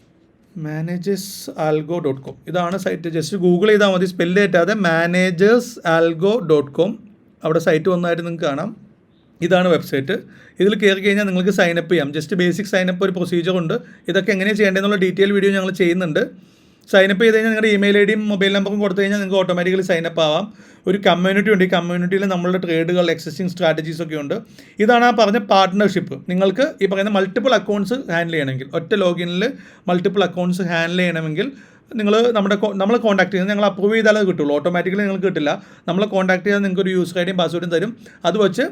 managers.algo.com ഇതാണ് സൈറ്റ്. ജസ്റ്റ് ഗൂഗിൾ ചെയ്താൽ മതി, സ്പെല്ല് തെറ്റാതെ managers.algo.com. അവിടെ സൈറ്റ് വന്നതായിട്ട് നിങ്ങൾക്ക് കാണാം. ഇതാണ് വെബ്സൈറ്റ്. ഇതിൽ കയറി കഴിഞ്ഞാൽ നിങ്ങൾക്ക് സൈനപ്പ് ചെയ്യാം. ജസ്റ്റ് ബേസിക് സൈനപ്പ് ഒരു പ്രൊസീജിയർ ഉണ്ട്. ഇതൊക്കെ എങ്ങനെയാണ് ചെയ്യേണ്ടതെന്നുള്ള ഡീറ്റെയിൽ വീഡിയോ ഞങ്ങൾ ചെയ്യുന്നുണ്ട്. സൈനപ്പ് ചെയ്ത് കഴിഞ്ഞാൽ നിങ്ങളുടെ ഇമെയിൽ IDയും മൊബൈൽ നമ്പറും കൊടുത്തു കഴിഞ്ഞാൽ നിങ്ങൾക്ക് ഓട്ടോമാറ്റിക്കലി സൈനപ്പ് ആവാം. ഒരു കമ്മ്യൂണിറ്റി ഉണ്ട്. ഈ കമ്മ്യൂണിറ്റിയിൽ നമ്മളുടെ ട്രേഡുകൾ, എക്സിസ്റ്റിംഗ് സ്ട്രാറ്റജീസ് ഒക്കെ ഉണ്ട്. ഇതാണ് ആ പറഞ്ഞ പാർട്ട്ണർഷിപ്പ്. നിങ്ങൾക്ക് ഈ പറയുന്ന മൾട്ടിപ്പിൾ അക്കൗണ്ട്സ് ഹാൻഡിൽ ചെയ്യണമെങ്കിൽ, ഒറ്റ ലോഗിനിൽ മൾട്ടിപ്പിൾ അക്കൗണ്ട്സ് ഹാൻഡിൽ ചെയ്യണമെങ്കിൽ നമ്മളെ കോൺടാക്ട് ചെയ്യുന്നത്, ഞങ്ങൾ അപ്രൂവ് ചെയ്താലേ കിട്ടുള്ളൂ. ഓട്ടോമാറ്റിക്കലി നിങ്ങൾക്ക് കിട്ടില്ല. നമ്മളെ കോൺടാക്ട് ചെയ്താൽ നിങ്ങൾക്ക് ഒരു യൂസർ IDയും പാസ്വേഡും തരും. അത് വെച്ച്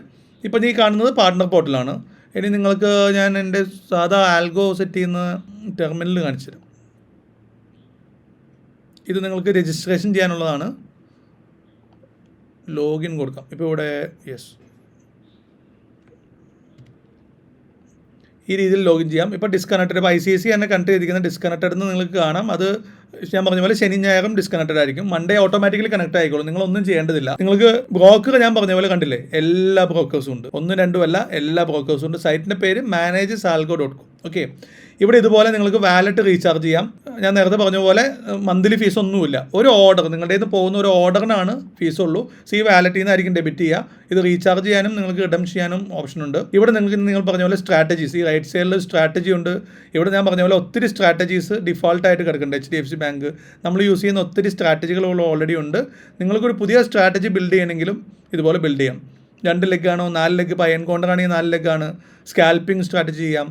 ഇപ്പോൾ നീ കാണുന്നത് പാർട്ട്ണർ പോർട്ടലാണ്. ഇനി നിങ്ങൾക്ക് ഞാൻ എൻ്റെ സാധാ ആൽഗോ സെറ്റ് ചെയ്യുന്ന ടെർമിനൽ കാണിച്ചു തരാം. ഇത് നിങ്ങൾക്ക് രജിസ്ട്രേഷൻ ചെയ്യാനുള്ളതാണ്. ലോഗിൻ കൊടുക്കാം. ഇപ്പോൾ ഇവിടെ യെസ് ഈ രീതിയിൽ ലോഗിൻ ചെയ്യാം. ഇപ്പോൾ ഡിസ്കണക്റ്റഡ്, ഇപ്പോൾ ICICI തന്നെ കണക്ട് ചെയ്തിരിക്കുന്ന ഡിസ്കണക്റ്റഡ് എന്ന് നിങ്ങൾക്ക് കാണാം. അത് ഞാൻ പറഞ്ഞ പോലെ ശനി ഞായറും ഡിസ്കണക്റ്റഡ് ആയിരിക്കും. മൺഡേ ഓട്ടോമാറ്റിക്കലി കണക്ട് ആയിക്കോളും, നിങ്ങളൊന്നും ചെയ്യേണ്ടതില്ല. നിങ്ങൾക്ക് ബ്രോക്കർ ഞാൻ പറഞ്ഞ പോലെ കണ്ടില്ലേ, എല്ലാ ബ്രോക്കേഴ്സും ഉണ്ട്, 1 2 അല്ല, എല്ലാ ബ്രോക്കേഴ്സും ഉണ്ട്. സൈറ്റിൻ്റെ പേര് manage.salgo.com. ഓക്കെ, ഇവിടെ ഇതുപോലെ നിങ്ങൾക്ക് വാലറ്റ് റീചാർജ് ചെയ്യാം. ഞാൻ നേരത്തെ പറഞ്ഞ പോലെ മന്ത്ലി ഫീസ് ഒന്നുമില്ല. ഒരു ഓർഡർ നിങ്ങളുടെ നിന്ന് പോകുന്ന ഒരു ഓർഡറിനാണ് ഫീസ് ഉള്ളൂ. സോ ഈ വാലറ്റിൽ നിന്നായിരിക്കും ഡെബിറ്റ് ചെയ്യുക. ഇത് റീചാർജ് ചെയ്യാനും നിങ്ങൾക്ക് റിഡം ചെയ്യാനും ഓപ്ഷൻ ഉണ്ട്. ഇവിടെ നിങ്ങൾ പറഞ്ഞ പോലെ സ്ട്രാറ്റജീസ്, ഈ റൈറ്റ് സൈഡിൽ സ്ട്രാറ്റജി ഉണ്ട്. ഇവിടെ ഞാൻ പറഞ്ഞ പോലെ ഒത്തിരി സ്ട്രാറ്റജീസ് ഡിഫോൾട്ടായിട്ട് കിടക്കുന്നുണ്ട്. HDFC ബാങ്ക് നമ്മൾ യൂസ് ചെയ്യുന്ന ഒത്തിരി സ്ട്രാറ്റജികൾ ഓൾറെഡി ഉണ്ട്. നിങ്ങൾക്കൊരു പുതിയ സ്ട്രാറ്റജി ബിൽഡ് ചെയ്യണമെങ്കിലും ഇതുപോലെ ബിൽഡ് ചെയ്യാം. 2 ലെഗാണോ 4 ലെഗ്, ഇപ്പോൾ എൻകൗണ്ടർ ആണെങ്കിൽ 4 ലെഗാണ്. സ്കാൽപ്പിംഗ് സ്ട്രാറ്റജി ചെയ്യാം,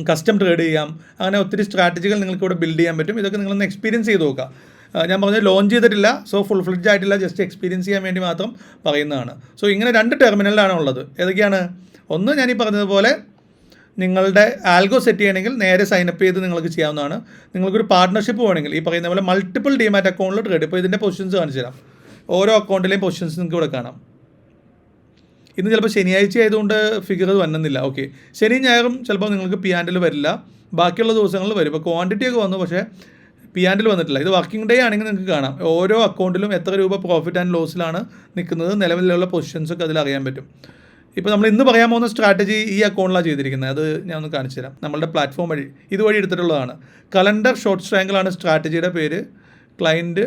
കസ്റ്റം ട്രേഡ് ചെയ്യാം. അങ്ങനെ ഒത്തിരി സ്ട്രാറ്റജികൾ നിങ്ങൾക്ക് ഇവിടെ ബിൽഡ് ചെയ്യാൻ പറ്റും. ഇതൊക്കെ നിങ്ങളൊന്ന് എക്സ്പീരിയൻസ് ചെയ്ത് നോക്കുക. ഞാൻ പറഞ്ഞത് ലോഞ്ച് ചെയ്തിട്ടില്ല, സോ ഫുൾ ഫ്ലെഡ്ജ് ആയിട്ടില്ല, ജസ്റ്റ് എക്സ്പീരിയൻസ് ചെയ്യാൻ വേണ്ടി മാത്രം പറയുന്നതാണ്. സോ ഇങ്ങനെ 2 ടെർമിനലാണ് ഉള്ളത്. ഏതൊക്കെയാണ്? ഒന്ന് ഞാൻ ഈ പറഞ്ഞതുപോലെ നിങ്ങളുടെ ആൽഗോ സെറ്റ് ചെയ്യണമെങ്കിൽ നേരെ സൈനപ്പ് ചെയ്ത് നിങ്ങൾക്ക് ചെയ്യാവുന്നതാണ്. നിങ്ങൾക്കൊരു പാർട്ട്ണർഷിപ്പ് വേണമെങ്കിൽ ഈ പറയുന്ന പോലെ മൾട്ടിപ്പിൾ ഡിമാറ്റ് അക്കൗണ്ടിൽ ട്രേഡ്. ഇപ്പോൾ ഇതിൻ്റെ പൊസിഷൻസ് കാണിച്ചു തരാം. ഓരോ അക്കൗണ്ടിലെയും പൊസിഷൻസ് നിങ്ങൾക്ക് ഇവിടെ കാണാം. ഇന്ന് ചിലപ്പോൾ ശനിയാഴ്ച ആയതുകൊണ്ട് ഫിഗർ വന്നെന്നില്ല. ഓക്കെ, ശനി ഞായറും ചിലപ്പോൾ നിങ്ങൾക്ക് P&L വരില്ല, ബാക്കിയുള്ള ദിവസങ്ങളിൽ വരും. ഇപ്പോൾ ക്വാണ്ടിറ്റി ഒക്കെ വന്നു, പക്ഷേ P&L വന്നിട്ടില്ല. ഇത് വർക്കിംഗ് ഡേ ആണെങ്കിൽ നിങ്ങൾക്ക് കാണാം ഓരോ അക്കൗണ്ടിലും എത്ര രൂപ പ്രോഫിറ്റ് ആൻഡ് ലോസിലാണ് നിൽക്കുന്നത്, നിലവിലുള്ള പൊസിഷൻസൊക്കെ അതിൽ അറിയാൻ പറ്റും. ഇപ്പോൾ നമ്മൾ ഇന്ന് പറയാൻ പോകുന്ന സ്ട്രാറ്റജി ഈ അക്കൗണ്ടിലാണ് ചെയ്തിരിക്കുന്നത്. അത് ഞാൻ ഒന്ന് കാണിച്ചു തരാം. നമ്മളുടെ പ്ലാറ്റ്ഫോം വഴി ഇതുവഴി എടുത്തിട്ടുള്ളതാണ്. കലണ്ടർ ഷോർട്ട് സ്ട്രാങ്കിളാണ് സ്ട്രാറ്റജിയുടെ പേര്. ക്ലയൻറ്റ്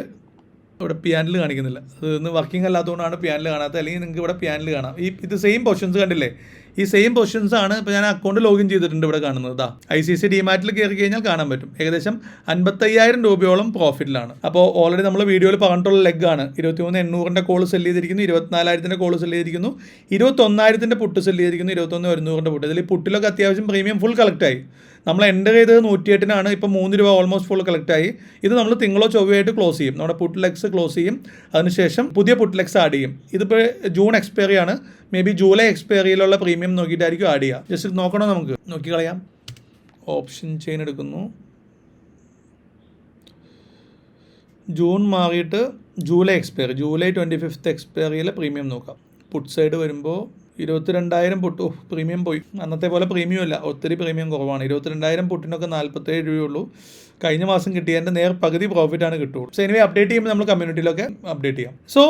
ഇവിടെ P&L കാണിക്കുന്നില്ല, അത് ഇന്ന് വർക്കിംഗ് അല്ലാത്തതുകൊണ്ടാണ് P&L കാണാത്തത്. അല്ലെങ്കിൽ നിങ്ങൾക്ക് ഇവിടെ P&L കാണാം. ഇത് സെയിം പൊസിഷൻസ് കണ്ടില്ലേ, ഈ സെയിം പൊസിഷൻസ് ആണ് ഇപ്പോൾ ഞാൻ അക്കൗണ്ട് ലോഗിൻ ചെയ്തിട്ടുണ്ട് ഇവിടെ കാണുന്നത്. ICICI ഡിമാറ്റിൽ കയറി കഴിഞ്ഞാൽ കാണാൻ പറ്റും. ഏകദേശം 55,000 രൂപയോളം പ്രോഫിറ്റിലാണ്. അപ്പോൾ ഓൾറെഡി നമ്മൾ വീഡിയോയിൽ പറഞ്ഞിട്ടുള്ള ലെഗാണ്. 23,800 കോൾ സെല് ചെയ്തിരിക്കുന്നു, 24,000 കോൾ സെല് ചെയ്തിരിക്കുന്നു, 21,000 പുട്ട് സെല് ചെയ്തിരിക്കുന്നു, 21,100 പുട്ട്. ഇതിൽ പുട്ടിലൊക്കെ അത്യാവശ്യം പ്രീമിയം ഫുൾ കളക്റ്റായി. നമ്മൾ എൻ്റർ ചെയ്തത് 108 ഇപ്പോൾ 3 രൂപ ഓൾമോസ്റ്റ് ഫുൾ കളക്റ്റായി. ഇത് നമ്മൾ തിങ്കളോ ചൊവ്വയായിട്ട് ക്ലോസ് ചെയ്യും. നമ്മുടെ പുട്ട് ലെഗ്സ് ക്ലോസ് ചെയ്യും, അതിനുശേഷം പുതിയ പുട്ട് ലെഗ്സ് ആഡ് ചെയ്യും. ഇതിപ്പോൾ ജൂൺ എക്സ്പയറി ആണ്, മേ ബി ജൂലൈ എക്സ്പയറിയിലുള്ള പ്രീമിയം നോക്കിയിട്ടായിരിക്കും ആഡ് ചെയ്യുക. ജസ്റ്റ് നോക്കണോ, നമുക്ക് നോക്കി കളയാം. ഓപ്ഷൻ ചെയിൻ എടുക്കുന്നു, ജൂൺ മാറിയിട്ട് ജൂലൈ എക്സ്പയറി, ജൂലൈ 25 എക്സ്പയറിയിലെ പ്രീമിയം നോക്കാം. പുട്ട് സൈഡ് വരുമ്പോൾ 22,000 പുട്ട്. പ്രീമിയം പോയി, അന്നത്തെ പോലെ പ്രീമിയം ഇല്ല, ഒത്തിരി പ്രീമിയം കുറവാണ്. 22,000 പുട്ടിനൊക്കെ 47 രൂപയുള്ളൂ. കഴിഞ്ഞ മാസം കിട്ടിയതിൻ്റെ നേർ പകുതി പ്രോഫിറ്റാണ് കിട്ടുള്ളൂ. സോ എനിവേ അപ്ഡേറ്റ് ചെയ്യുമ്പോൾ നമ്മൾ കമ്മ്യൂണിറ്റിയിലൊക്കെ അപ്ഡേറ്റ് ചെയ്യാം. സോ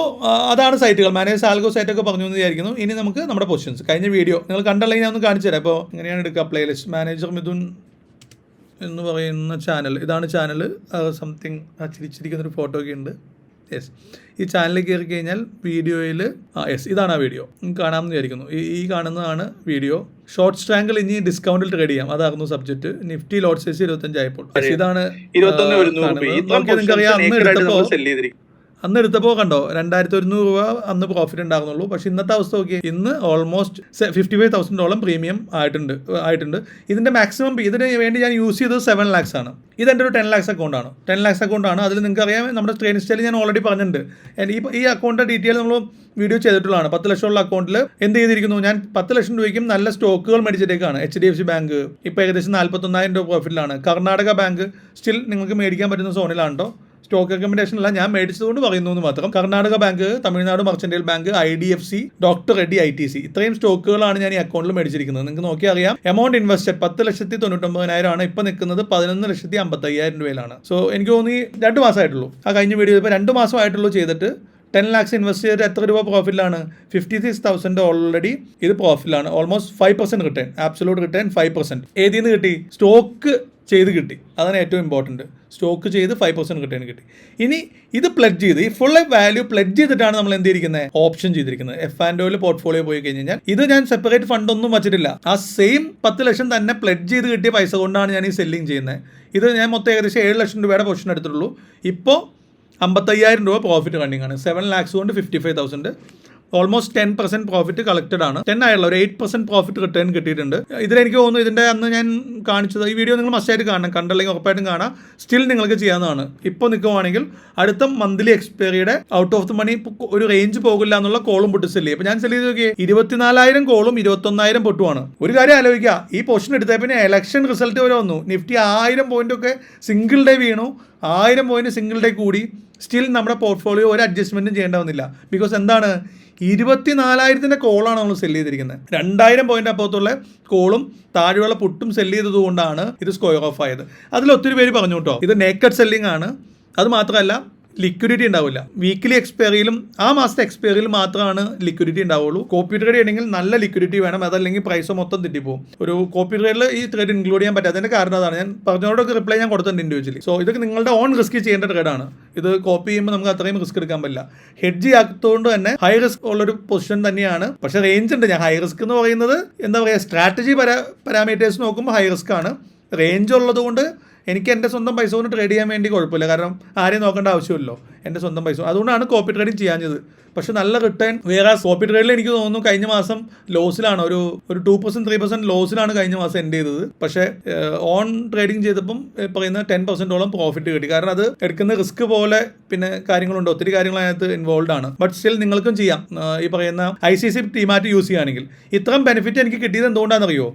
അതാണ് സൈറ്റുകൾ. മാനേജ് സാൽഗോ സൈറ്റൊക്കെ പറഞ്ഞു എന്ന് വിചാരിക്കുന്നു. ഇനി നമുക്ക് നമ്മുടെ പൊസിഷൻസ് കഴിഞ്ഞ വീഡിയോ നിങ്ങൾ കണ്ടല്ലെങ്കിൽ ഞാൻ ഒന്ന് കാണിച്ചു തരാം. ഇപ്പോൾ എങ്ങനെയാണ് എടുക്കുക, പ്ലേലിസ്റ്റ് മാനേജർ മിഥുൻ എന്ന് പറയുന്ന ചാനൽ, ഇതാണ് ചാനൽ. സംതിങ് ചിരിച്ചിരിക്കുന്നൊരു ഫോട്ടോ ഒക്കെ ഉണ്ട്. യെസ്, ഈ ചാനലിൽ കയറി കഴിഞ്ഞാൽ വീഡിയോയിൽ ഇതാണ് ആ വീഡിയോ കാണാമെന്ന് വിചാരിക്കുന്നു. ഈ കാണുന്നതാണ് വീഡിയോ. ഷോർട്ട് സ്ട്രാങ്കിൾ ഇനി ഡിസ്കൗണ്ടിൽ ട്രേഡ് ചെയ്യാം, അതായിരുന്നു സബ്ജക്റ്റ്. നിഫ്റ്റി ലോട്ട് സൈസ് 25 ആയപ്പോൾ. ഇതാണ് നിങ്ങൾക്കറിയാം, അന്ന് എടുത്തപ്പോൾ കണ്ടോ 2,100 രൂപ അന്ന് പ്രോഫിറ്റ് ഉണ്ടാകുന്നുള്ളൂ. പക്ഷേ ഇന്നത്തെ അവസ്ഥ നോക്കിയാൽ ഇന്ന് ഓൾമോസ്റ്റ് $55,000 പ്രീമിയം ആയിട്ടുണ്ട്. ഇതിൻ്റെ മാക്സിമം ഇതിന് വേണ്ടി ഞാൻ യൂസ് ചെയ്തത് 7 lakhs ആണ്. ഇതെൻ്റെ ഒരു 10 lakhs അക്കൗണ്ടാണ്. 10 lakhs അക്കൗണ്ടാണ്. അതിൽ നിങ്ങൾക്ക് അറിയാം നമ്മുടെ ട്രെയിനിങ് സ്റ്റൈൽ ഞാൻ ഓൾറെഡി പറഞ്ഞിട്ടുണ്ട്. ഈ അക്കൗണ്ടിൻ്റെ ഡീറ്റെയിൽ നമ്മൾ വീഡിയോ ചെയ്തിട്ടുള്ളതാണ്. 10 ലക്ഷമുള്ള അക്കൗണ്ടിൽ എന്ത് ചെയ്തിരിക്കുന്നു, ഞാൻ 10 ലക്ഷം രൂപയ്ക്കും നല്ല സ്റ്റോക്കുകൾ മേടിച്ചിട്ടേക്കാണ്. HDFC ബാങ്ക് ഇപ്പോൾ ഏകദേശം 41,000 രൂപ പ്രോഫിറ്റിലാണ്. കർണാടക ബാങ്ക് സ്റ്റിൽ നിങ്ങൾക്ക് മേടിക്കാൻ പറ്റുന്ന സോണിലാണ് കേട്ടോ. സ്റ്റോക്ക് റെക്കമെൻഡേഷൻ അല്ല, ഞാൻ മേടിച്ചതുകൊണ്ട് പറയുന്നു എന്ന് മാത്രം. Karnataka bank, Tamil Nadu mercantile bank, IDFC, doctor Reddy, ITC, ഇത്രയും സ്റ്റോക്കുകളാണ് ഞാൻ ഈ അക്കൗണ്ടിൽ മേടിച്ചിരിക്കുന്നത്. നിങ്ങൾക്ക് നോക്കിയാൽ അറിയാം. എമൗണ്ട് ഇൻവെസ്റ്റഡ് 10,99,000 ആണ്. ഇപ്പം നിൽക്കുന്നത് 11,55,000 രൂപയിലാണ്. സോ എനിക്ക് തോന്നി 2 മാസമായിട്ടുള്ളൂ. ആ കഴിഞ്ഞ വീഡിയോ ഇപ്പോൾ 2 മാസമായിട്ടുള്ളൂ ചെയ്തിട്ട് 10 lakhs ഇൻവെസ്റ്റ് ചെയ്തിട്ട് എത്ര രൂപ പ്രോഫിറ്റിലാണ്? 56,000 ഓൾറെഡി ഇത് പ്രോഫിറ്റിലാണ്. Almost 5% return, absolute return 5%. ഏതിൽ നിന്ന് കിട്ടി? സ്റ്റോക്ക് ചെയ്ത് കിട്ടി. അതാണ് ഏറ്റവും ഇമ്പോർട്ടൻറ്റ്. സ്റ്റോക്ക് ചെയ്ത് 5% റിട്ടേൺ കിട്ടി. ഇനി ഇത് പ്ലെഡ്ജ് ചെയ്ത്, ഈ ഫുൾ വാല്യൂ പ്ലെഡ്ജ് ചെയ്തിട്ടാണ് നമ്മൾ എന്ത് ചെയ്തിരിക്കുന്നത്, ഓപ്ഷൻ ചെയ്തിരിക്കുന്നത്. F&Oയിൽ പോർട്ട്ഫോളിയോ പോയി കഴിഞ്ഞാൽ ഇത് ഞാൻ സെപ്പറേറ്റ് ഫണ്ട് ഒന്നും വച്ചിട്ടില്ല. ആ സെയിം 10 ലക്ഷം തന്നെ പ്ലെഡ്ജ് ചെയ്ത് കിട്ടിയ പൈസ കൊണ്ടാണ് ഞാൻ ഈ സെല്ലിങ് ചെയ്യുന്നത്. ഇത് ഞാൻ മൊത്തം ഏകദേശം 7 ലക്ഷം രൂപയുടെ പൊസിഷൻ എടുത്തിട്ടുള്ളൂ. ഇപ്പോൾ 55,000 രൂപ പ്രോഫിറ്റ് റണ്ണിങ് ആണ്. 7 lakhs കൊണ്ട് 55,000. ഓൾമോസ്റ്റ് 10% പ്രോഫിറ്റ് കളക്റ്റഡ് ആണ്. 10 ആയുള്ള ഒരു 8% പ്രോഫിറ്റ് റിട്ടേൺ കിട്ടിയിട്ടുണ്ട്. ഇതിലെനിക്ക് തോന്നുന്നു ഇതിൻ്റെ അന്ന് ഞാൻ കാണിച്ചത്, ഈ വീഡിയോ നിങ്ങൾ മസ്റ്റായിട്ട് കാണണം, കണ്ടല്ലെങ്കിൽ ഉറപ്പായിട്ടും കാണാം. സ്റ്റിൽ നിങ്ങൾക്ക് ചെയ്യാവുന്നതാണ്. ഇപ്പോൾ നിൽക്കുവാണെങ്കിൽ അടുത്ത മന്ത്ലി എക്സ്പയറിയുടെ ഔട്ട് ഓഫ് ദി മണി ഒരു റേഞ്ച് പോകില്ല എന്നുള്ള കോളും പൊട്ട് സെല്ല് ചെയ്യും. അപ്പോൾ ഞാൻ സെല്ല് ചെയ്ത് നോക്കിയേ 24,000 കോളും 21,000 പൊട്ടുമാണ്. ഒരു കാര്യം ആലോചിക്കുക, ഈ പൊസിഷൻ എടുത്തേ പിന്നെ ഇലക്ഷൻ റിസൾട്ട് വരെ വന്നു, നിഫ്റ്റി 1000 പോയിന്റൊക്കെ സിംഗിൾ ഡേ വീണു, 1000 പോയിന്റ് സിംഗിൾ ഡേ കൂടി. സ്റ്റിൽ നമ്മുടെ പോർട്ട്ഫോളിയോ ഒരു അഡ്ജസ്റ്റ്മെൻറ്റും ചെയ്യേണ്ട വന്നില്ല. ബിക്കോസ് എന്താണ്, 24,000 കോളാണ് നമ്മൾ സെല്ല് ചെയ്തിരിക്കുന്നത്. 2000 പോയിന്റ് അപ്പുറത്തുള്ള കോളും താഴെയുള്ള പുട്ടും സെല്ല് ചെയ്തത് കൊണ്ടാണ് ഇത് സ്ക്വയർ ഓഫ് ആയത്. അതിൽ ഒത്തിരി പേര് പറഞ്ഞു കേട്ടോ, ഇത് നേക്കഡ് സെല്ലിംഗ് ആണ്. അത് മാത്രമല്ല ലിക്വിഡിറ്റി ഉണ്ടാവില്ല. വീക്കിലി എക്സ്പയറിയിലും ആ മാസത്തെ എക്സ്പയറിയിലും മാത്രമാണ് ലിക്വിഡിറ്റി ഉണ്ടാവുള്ളൂ. കോപ്പി ട്രേഡ് ചെയ്യണമെങ്കിൽ നല്ല ലിക്വിഡിറ്റി വേണം, അതല്ലെങ്കിൽ പ്രൈസ് മൊത്തം തെറ്റിപ്പോകും. ഒരു കോപ്പി ട്രേഡിൽ ഈ ട്രേഡ് ഇൻക്ലൂഡ് ചെയ്യാൻ പറ്റാത്തതിൻ്റെ കാരണം അതാണ്. ഞാൻ പറഞ്ഞവരോടൊക്കെ റിപ്ലൈ ഞാൻ കൊടുത്തിട്ടുണ്ട് ഇൻഡിവിജ്വലി. സോ ഇതൊക്കെ നിങ്ങളുടെ ഓൺ റിസ്ക് ചെയ്യേണ്ട ട്രേഡാണ്. ഇത് കോപ്പി ചെയ്യുമ്പോൾ നമുക്ക് അത്രയും റിസ്ക് എടുക്കാൻ പറ്റില്ല. ഹെഡ്ജ് ചെയ്യാത്തതുകൊണ്ട് തന്നെ ഹൈ റിസ്ക് ഉള്ളൊരു പൊസിഷൻ തന്നെയാണ്. പക്ഷേ റേഞ്ച് ഉണ്ട്. ഞാൻ ഹൈ റിസ്ക് എന്ന് പറയുന്നത് എന്താ പറയുക, സ്ട്രാറ്റജി പാരാമീറ്റേഴ്സ് നോക്കുമ്പോൾ ഹൈ റിസ്ക് ആണ്. റേഞ്ച് ഉള്ളത് കൊണ്ട് എനിക്ക് എൻ്റെ സ്വന്തം പൈസ കൊണ്ട് ട്രേഡ് ചെയ്യാൻ വേണ്ടി കുഴപ്പമില്ല, കാരണം ആരെയും നോക്കേണ്ട ആവശ്യമില്ലല്ലോ, എൻ്റെ സ്വന്തം പൈസ. അതുകൊണ്ടാണ് കോപ്പി ട്രേഡിങ് ചെയ്യാഞ്ഞത്. പക്ഷെ നല്ല റിട്ടേൺ വേറെ കോപ്പി ട്രേഡിൽ എനിക്ക് തോന്നുന്നു കഴിഞ്ഞ മാസം ലോസിലാണ്, ഒരു 2% 3% ലോസിലാണ് കഴിഞ്ഞ മാസം എൻഡ് ചെയ്തത്. പക്ഷേ ഓൺ ട്രേഡിങ് ചെയ്തപ്പം പറയുന്ന 10%ഓളം പ്രോഫിറ്റ് കിട്ടി. കാരണം അത് എടുക്കുന്ന റിസ്ക് പോലെ പിന്നെ കാര്യങ്ങളുണ്ട്, ഒത്തിരി കാര്യങ്ങൾ അതിനകത്ത് ഇൻവോൾവ് ആണ്. ബട്ട് സ്റ്റിൽ നിങ്ങൾക്കും ചെയ്യാം. ഈ പറയുന്ന ICICI ടീമാറ്റ് യൂസ് ചെയ്യുകയാണെങ്കിൽ. ഇത്രയും ബെനിഫിറ്റ് എനിക്ക് കിട്ടിയത് എന്തുകൊണ്ടാണെന്നറിയോ,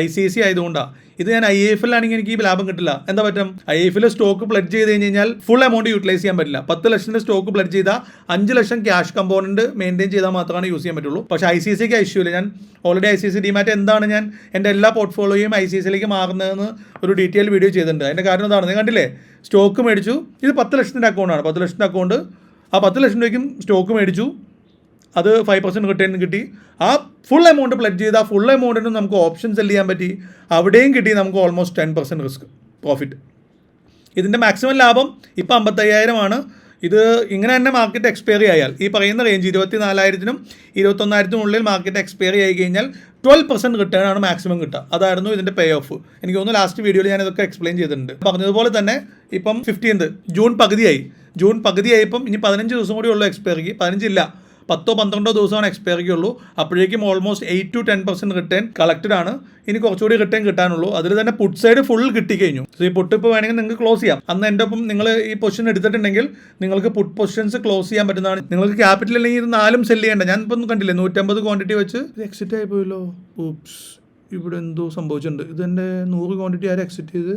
ICICI ആയതുകൊണ്ടാണ്. ഇത് ഞാൻ IIFL ആണെങ്കിൽ എനിക്ക് ഈ ലാഭം കിട്ടില്ല. എന്താ പറ്റും, IIFL സ്റ്റോക്ക് പ്ലഡ് ചെയ്ത് കഴിഞ്ഞാൽ ഫുൾ എമൗണ്ട് യൂട്ടിലൈസ് ചെയ്യാൻ പറ്റില്ല. 10 ലക്ഷത്തിൻ്റെ സ്റ്റോക്ക് പ്ലഡ് ചെയ്താൽ 5 ലക്ഷം ക്യാഷ് കമ്പോണന്റ് മെയിൻറ്റെയിൻ ചെയ്താൽ മാത്രമാണ് യൂസ് ചെയ്യാൻ പറ്റുള്ളൂ. പക്ഷേ ICICIക്ക് ഇഷ്യൂല്ല. ഞാൻ ഓൾറെഡി ICICI ഡിമാറ്റ് എന്താണ് ഞാൻ എൻ്റെ എല്ലാ പോർട്ട്ഫോളിയോയും ICICIയിലേക്ക് മാറുന്നതെന്ന് ഒരു ഡീറ്റെയിൽ വീഡിയോ ചെയ്തിട്ടുണ്ട്. അതിൻ്റെ കാരണം എന്താണ്, നിങ്ങൾ കണ്ടില്ലേ, സ്റ്റോക്ക് മേടിച്ചു. ഇത് 10 ലക്ഷത്തിൻ്റെ അക്കൗണ്ടാണ്. 10 ലക്ഷത്തിൻ്റെ അക്കൗണ്ട്, ആ 10 ലക്ഷം രൂപയ്ക്കും സ്റ്റോക്ക് മേടിച്ചു, അത് 5% റിട്ടേൺ കിട്ടി. ആ ഫുൾ എമൗണ്ട് പ്ലഡ് ചെയ്ത് ആ ഫുൾ എമൗണ്ടിനും നമുക്ക് ഓപ്ഷൻ സെല് ചെയ്യാൻ പറ്റി. അവിടെയും കിട്ടി നമുക്ക് ഓൾമോസ്റ്റ് 10% റിസ്ക് പ്രോഫിറ്റ്. ഇതിൻ്റെ മാക്സിമം ലാഭം ഇപ്പോൾ 55,000 ആണ്. ഇത് ഇങ്ങനെ തന്നെ മാർക്കറ്റ് എക്സ്പയറി ആയാൽ ഈ പറയുന്ന റേഞ്ച് 24,000-നും 21,000-നും ഉള്ളിൽ മാർക്കറ്റ് എക്സ്പയറി ആയി കഴിഞ്ഞാൽ 12% റിട്ടേൺ ആണ് മാക്സിമം കിട്ടുക. അതായിരുന്നു ഇതിൻ്റെ പേ ഓഫ്. എനിക്ക് തോന്നുന്നു ലാസ്റ്റ് വീഡിയോയിൽ ഞാൻ ഇതൊക്കെ എക്സ്പ്ലെയിൻ ചെയ്തിട്ടുണ്ട്. പറഞ്ഞതുപോലെ തന്നെ ഇപ്പം 15th ജൂൺ പകുതിയായിപ്പം ഇനി 15 ദിവസം കൂടി ഉള്ളൂ എക്സ്പയറിക്ക്. 15 ഇല്ല, 10-12 ദിവസമാണ് എക്സ്പയറിക്ക് ഉള്ളൂ. അപ്പോഴേക്കും ഓൾമോസ്റ്റ് 8-10% റിട്ടേൺ കളക്റ്റഡ് ആണ്. ഇനി കുറച്ചുകൂടി റിട്ടേൺ കിട്ടാനുള്ളൂ. അതിൽ തന്നെ പുട്ട് സൈഡ് ഫുൾ കിട്ടിക്കഴിഞ്ഞു. സോ ഈ പുട്ട് ഇപ്പോൾ വേണമെങ്കിൽ നിങ്ങൾക്ക് ക്ലോസ് ചെയ്യാം. അന്ന് എൻ്റെ ഒപ്പം നിങ്ങൾ ഈ പൊസിഷൻ എടുത്തിട്ടുണ്ടെങ്കിൽ നിങ്ങൾക്ക് പുട്ട് പൊസിഷൻസ് ക്ലോസ് ചെയ്യാൻ പറ്റുന്നതാണ്. നിങ്ങൾക്ക് ക്യാപിറ്റൽ അല്ലെങ്കിൽ ഇത് 4 സെല് ചെയ്യേണ്ട. ഞാൻ ഇപ്പം കണ്ടില്ലേ 150 ക്വാണ്ടിറ്റി വെച്ച് എക്സിറ്റ് ആയി പോയല്ലോ. ഊപ്സ്, ഇവിടെ എന്തോ സംഭവിച്ചിട്ടുണ്ട്. ഇതെൻ്റെ 100 ക്വാണ്ടിറ്റി ആരും എക്സിറ്റ് ചെയ്ത്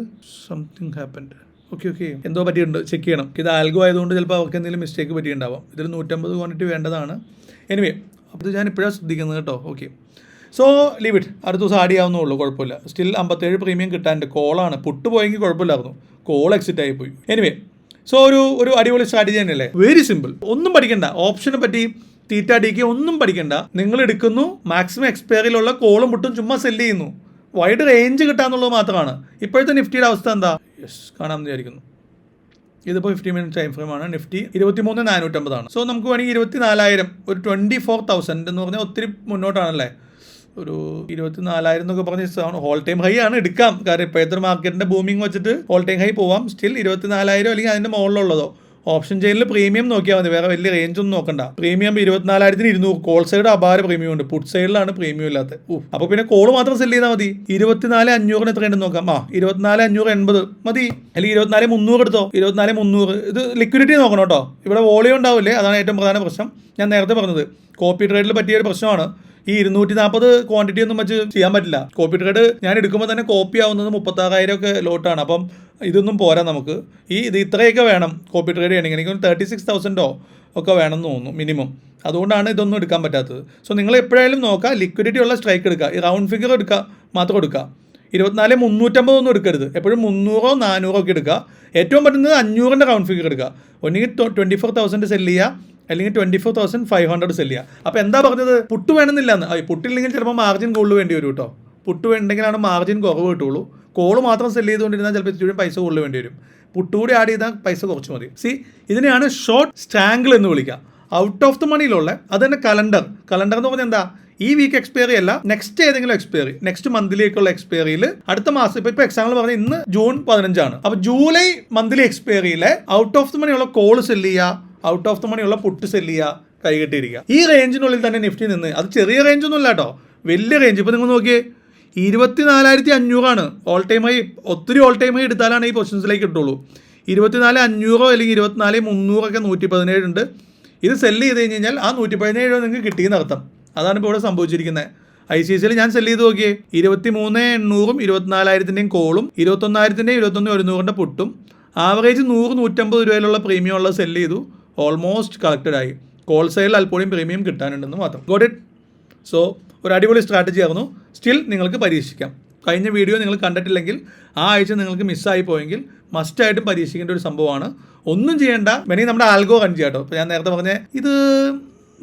സംതിങ് ഹാപ്പൻഡ്. ഓക്കെ എന്തോ പറ്റിയിട്ടുണ്ട്, ചെക്ക് ചെയ്യണം. ഇത് ആൽഗോ ആയതുകൊണ്ട് ചിലപ്പോൾ അവർക്ക് എന്തെങ്കിലും മിസ്റ്റേക്ക് പറ്റിയിട്ടുണ്ടാവാം. ഇതിൽ 150 ക്വാണ്ടിറ്റി വേണ്ടതാണ്. എനിവേ, അപ്പോൾ ഇത് ഞാൻ ഇപ്പോഴാണ് ശ്രദ്ധിക്കുന്നത് കേട്ടോ. Okay, so leave it. അടുത്ത ദിവസം ആഡ് ചെയ്യാവുന്നുള്ളൂ, കുഴപ്പമില്ല. സ്റ്റിൽ 57 പ്രീമിയം കിട്ടാനുണ്ട്. കോളാണ്, പുട്ട് പോയെങ്കിൽ കുഴപ്പമില്ലായിരുന്നു, കോൾ എക്സിറ്റ് ആയി പോയി. എനിവേ, സോ ഒരു അടിപൊളി സ്ട്രാറ്റജി തന്നെയല്ലേ, വെരി സിമ്പിൾ. ഒന്നും പഠിക്കണ്ട, ഓപ്ഷനെ പറ്റി തീറ്റ ഡിക്ക് ഒന്നും പഠിക്കണ്ട. നിങ്ങൾ എടുക്കുന്നു, മാക്സിമം എക്സ്പയറിയിലുള്ള കോളും പുട്ടും ചുമ്മാ സെല്ല് ചെയ്യുന്നു. വൈഡ് റേഞ്ച് കിട്ടാന്നുള്ളത് മാത്രമാണ്. ഇപ്പോഴത്തെ നിഫ്റ്റിയുടെ അവസ്ഥ എന്താ, കാണാമെന്ന് വിചാരിക്കുന്നു. ഇതിപ്പോൾ 50 മിനിറ്റ് ടൈം ഫ്രെയിമാണ്. നിഫ്റ്റി 23,450 സോ നമുക്ക് വേണമെങ്കിൽ 24,000, ഒരു 24,000 എന്ന് പറഞ്ഞാൽ ഒത്തിരി മുന്നോട്ടാണല്ലേ. ഒരു 24,000 എന്നൊക്കെ പറഞ്ഞ് ഹോൾ ടൈം ഹൈ ആണ്, എടുക്കാം. കാരണം ഇപ്പോഴത്തെ മാർക്കറ്റിൻ്റെ ബൂമിങ് വെച്ചിട്ട് ഹോൾ ടൈം ഹൈ പോവാം. സ്റ്റിൽ 24,000 അല്ലെങ്കിൽ അതിൻ്റെ മുകളിലുള്ളതോ. ഓപ്ഷൻ ചെയിനിൽ പ്രീമിയം നോക്കിയാൽ മതി, വേറെ വലിയ റേഞ്ച് ഒന്നും നോക്കണ്ട. പ്രീമിയം 24,200. കോൾ സൈഡ് അപാര പ്രീമിയം ഉണ്ട്, പുട്ട് സൈഡിലാണ് പ്രീമിയം ഇല്ലാത്ത. അപ്പോൾ പിന്നെ കോൾ മാത്രം സെല് ചെയ്താൽ മതി. 24,500 എത്രയുണ്ടെന്ന് നോക്കാം. 24,580 മതി. അല്ലെങ്കിൽ 24,300 എടുത്തോ. 24,300. ഇത് ലിക്വിഡിറ്റി നോക്കണം കേട്ടോ. ഇവിടെ വോളിയം ഉണ്ടാവില്ലേ, അതാണ് ഏറ്റവും പ്രധാന പ്രശ്നം. ഞാൻ നേരത്തെ പറഞ്ഞത് കോപ്പി ട്രേഡിൽ പറ്റിയൊരു പ്രശ്നമാണ്. ഈ 240 ക്വാണ്ടിറ്റി ഒന്നും വെച്ച് ചെയ്യാൻ പറ്റില്ല. കോപ്പി ട്രേഡ് ഞാൻ എടുക്കുമ്പോൾ തന്നെ കോപ്പി ആവുന്നത് 36,000 ഒക്കെ ലോട്ടാണ്. അപ്പം ഇതൊന്നും പോരാ നമുക്ക്. ഇത് ഇത്രയൊക്കെ വേണം കോപ്പി ട്രേഡ് ചെയ്യണമെങ്കിൽ. എനിക്ക് 36,000 ഒക്കെ വേണമെന്ന് തോന്നുന്നു മിനിമം. അതുകൊണ്ടാണ് ഇതൊന്നും എടുക്കാൻ പറ്റാത്തത്. സോ നിങ്ങൾ എപ്പോഴായാലും നോക്കുക, ലിക്വിഡിറ്റി ഉള്ള സ്ട്രൈക്ക് എടുക്കുക. ഈ റൗണ്ട് ഫിഗർ എടുക്കുക, മാത്രം എടുക്കുക. 24,350 ഒന്നും എടുക്കരുത്. എപ്പോഴും 300-400 ഒക്കെ എടുക്കുക. ഏറ്റവും പറ്റുന്നത് 500-ൻ്റെ റൗണ്ട് ഫിഗർ എടുക്കുക. ഒന്നുകിൽ 24,000 സെല് ചെയ്യുക, അല്ലെങ്കിൽ 24,500 സെല് ചെയ്യുക. അപ്പോൾ എന്താ പറഞ്ഞത്, പുട്ട് വേണമെന്നില്ലാന്ന്. പുട്ടില്ലെങ്കിൽ ചിലപ്പോൾ മാർജിൻ കൂടുതൽ വേണ്ടി വരും കേട്ടോ. പുട്ട് വേണ്ടെങ്കിലാണ് മാർജിൻ കുറവ് കിട്ടുള്ളൂ. കോള് മാത്രം സെല് ചെയ്തുകൊണ്ടിരുന്നാൽ ചിലപ്പോൾ ഇത്തിരി പൈസ കൂടുതൽ വേണ്ടി വരും. പുട്ട് കൂടി ആഡ് ചെയ്താൽ പൈസ കുറച്ച് മതി. ഇതിനെയാണ് ഷോർട്ട് സ്ട്രാങ്കിൾ എന്ന് വിളിക്കുക. ഔട്ട് ഓഫ് ദി മണിയിലുള്ള അത് തന്നെ കലണ്ടർ എന്ന് പറഞ്ഞാൽ എന്താ, ഈ വീക്ക് എക്സ്പയറി അല്ല, നെക്സ്റ്റ് ഏതെങ്കിലും എക്സ്പയറി, നെക്സ്റ്റ് മന്ത്ലിലേക്കുള്ള എക്സ്പയറിയിൽ അടുത്ത മാസം. ഇപ്പോൾ എക്സാമ്പിൾ പറഞ്ഞാൽ ഇന്ന് ജൂൺ 15 അപ്പോൾ ജൂലൈ മന്ത്ലി എക്സ്പയറിയിലെ ഔട്ട് ഓഫ് ദി മണിയുള്ള കോള് സെല് ചെയ്യുക, ഔട്ട് ഓഫ് ദി മണിയുള്ള പുട്ട് സെല് ചെയ്യുക, കൈകെട്ടിയിരിക്കുക. ഈ റേഞ്ചിനുള്ളിൽ തന്നെ നിഫ്റ്റി നിന്ന്, അത് ചെറിയ റേഞ്ചൊന്നും ഇല്ല കേട്ടോ, വലിയ റേഞ്ച്. ഇപ്പോൾ നിങ്ങൾ നോക്കിയേ 24,500 ഓൾ ടൈം ഹൈ. ഒത്തിരി ഓൾ ടൈം ഹൈ എടുത്താലാണ് ഈ പൊസിഷൻസിലേക്ക് കിട്ടുള്ളൂ. 24,500 അല്ലെങ്കിൽ 24,300 117 ഉണ്ട്. ഇത് സെല്ല് ചെയ്ത് കഴിഞ്ഞാൽ ആ 117 നിങ്ങൾക്ക് കിട്ടിയെന്ന് അർത്ഥം. അതാണ് ഇപ്പോൾ ഇവിടെ സംഭവിച്ചിരിക്കുന്നത്. ICICIയിൽ ഞാൻ സെല്ല് ചെയ്ത് നോക്കിയേ 23,800 24,000 കോളും 21,000 21,100 പുട്ടും ആവറേജ് 100-150 രൂപയിലുള്ള പ്രീമിയം ഉള്ള സെല്ല് ചെയ്തു. ഓൾമോസ്റ്റ് കളക്റ്റഡ് ആയി. കോൾ സൈഡിൽ അല്പം പ്രീമിയം കിട്ടാനുണ്ടെന്ന് മാത്രം. Got it. സോ ഒരു അടിപൊളി സ്ട്രാറ്റജി ആയിരുന്നു. സ്റ്റിൽ നിങ്ങൾക്ക് പരീക്ഷിക്കാം. കഴിഞ്ഞ വീഡിയോ നിങ്ങൾ കണ്ടിട്ടില്ലെങ്കിൽ ആ ആഴ്ച നിങ്ങൾക്ക് മിസ്സായി പോയെങ്കിൽ മസ്റ്റായിട്ടും പരീക്ഷിക്കേണ്ട ഒരു സംഭവമാണ്. ഒന്നും ചെയ്യേണ്ട, വേണമെങ്കിൽ നമ്മുടെ ആൽഗോ റൺ ചെയ്യാം കേട്ടോ. ഇപ്പോൾ ഞാൻ നേരത്തെ പറഞ്ഞ ഇത്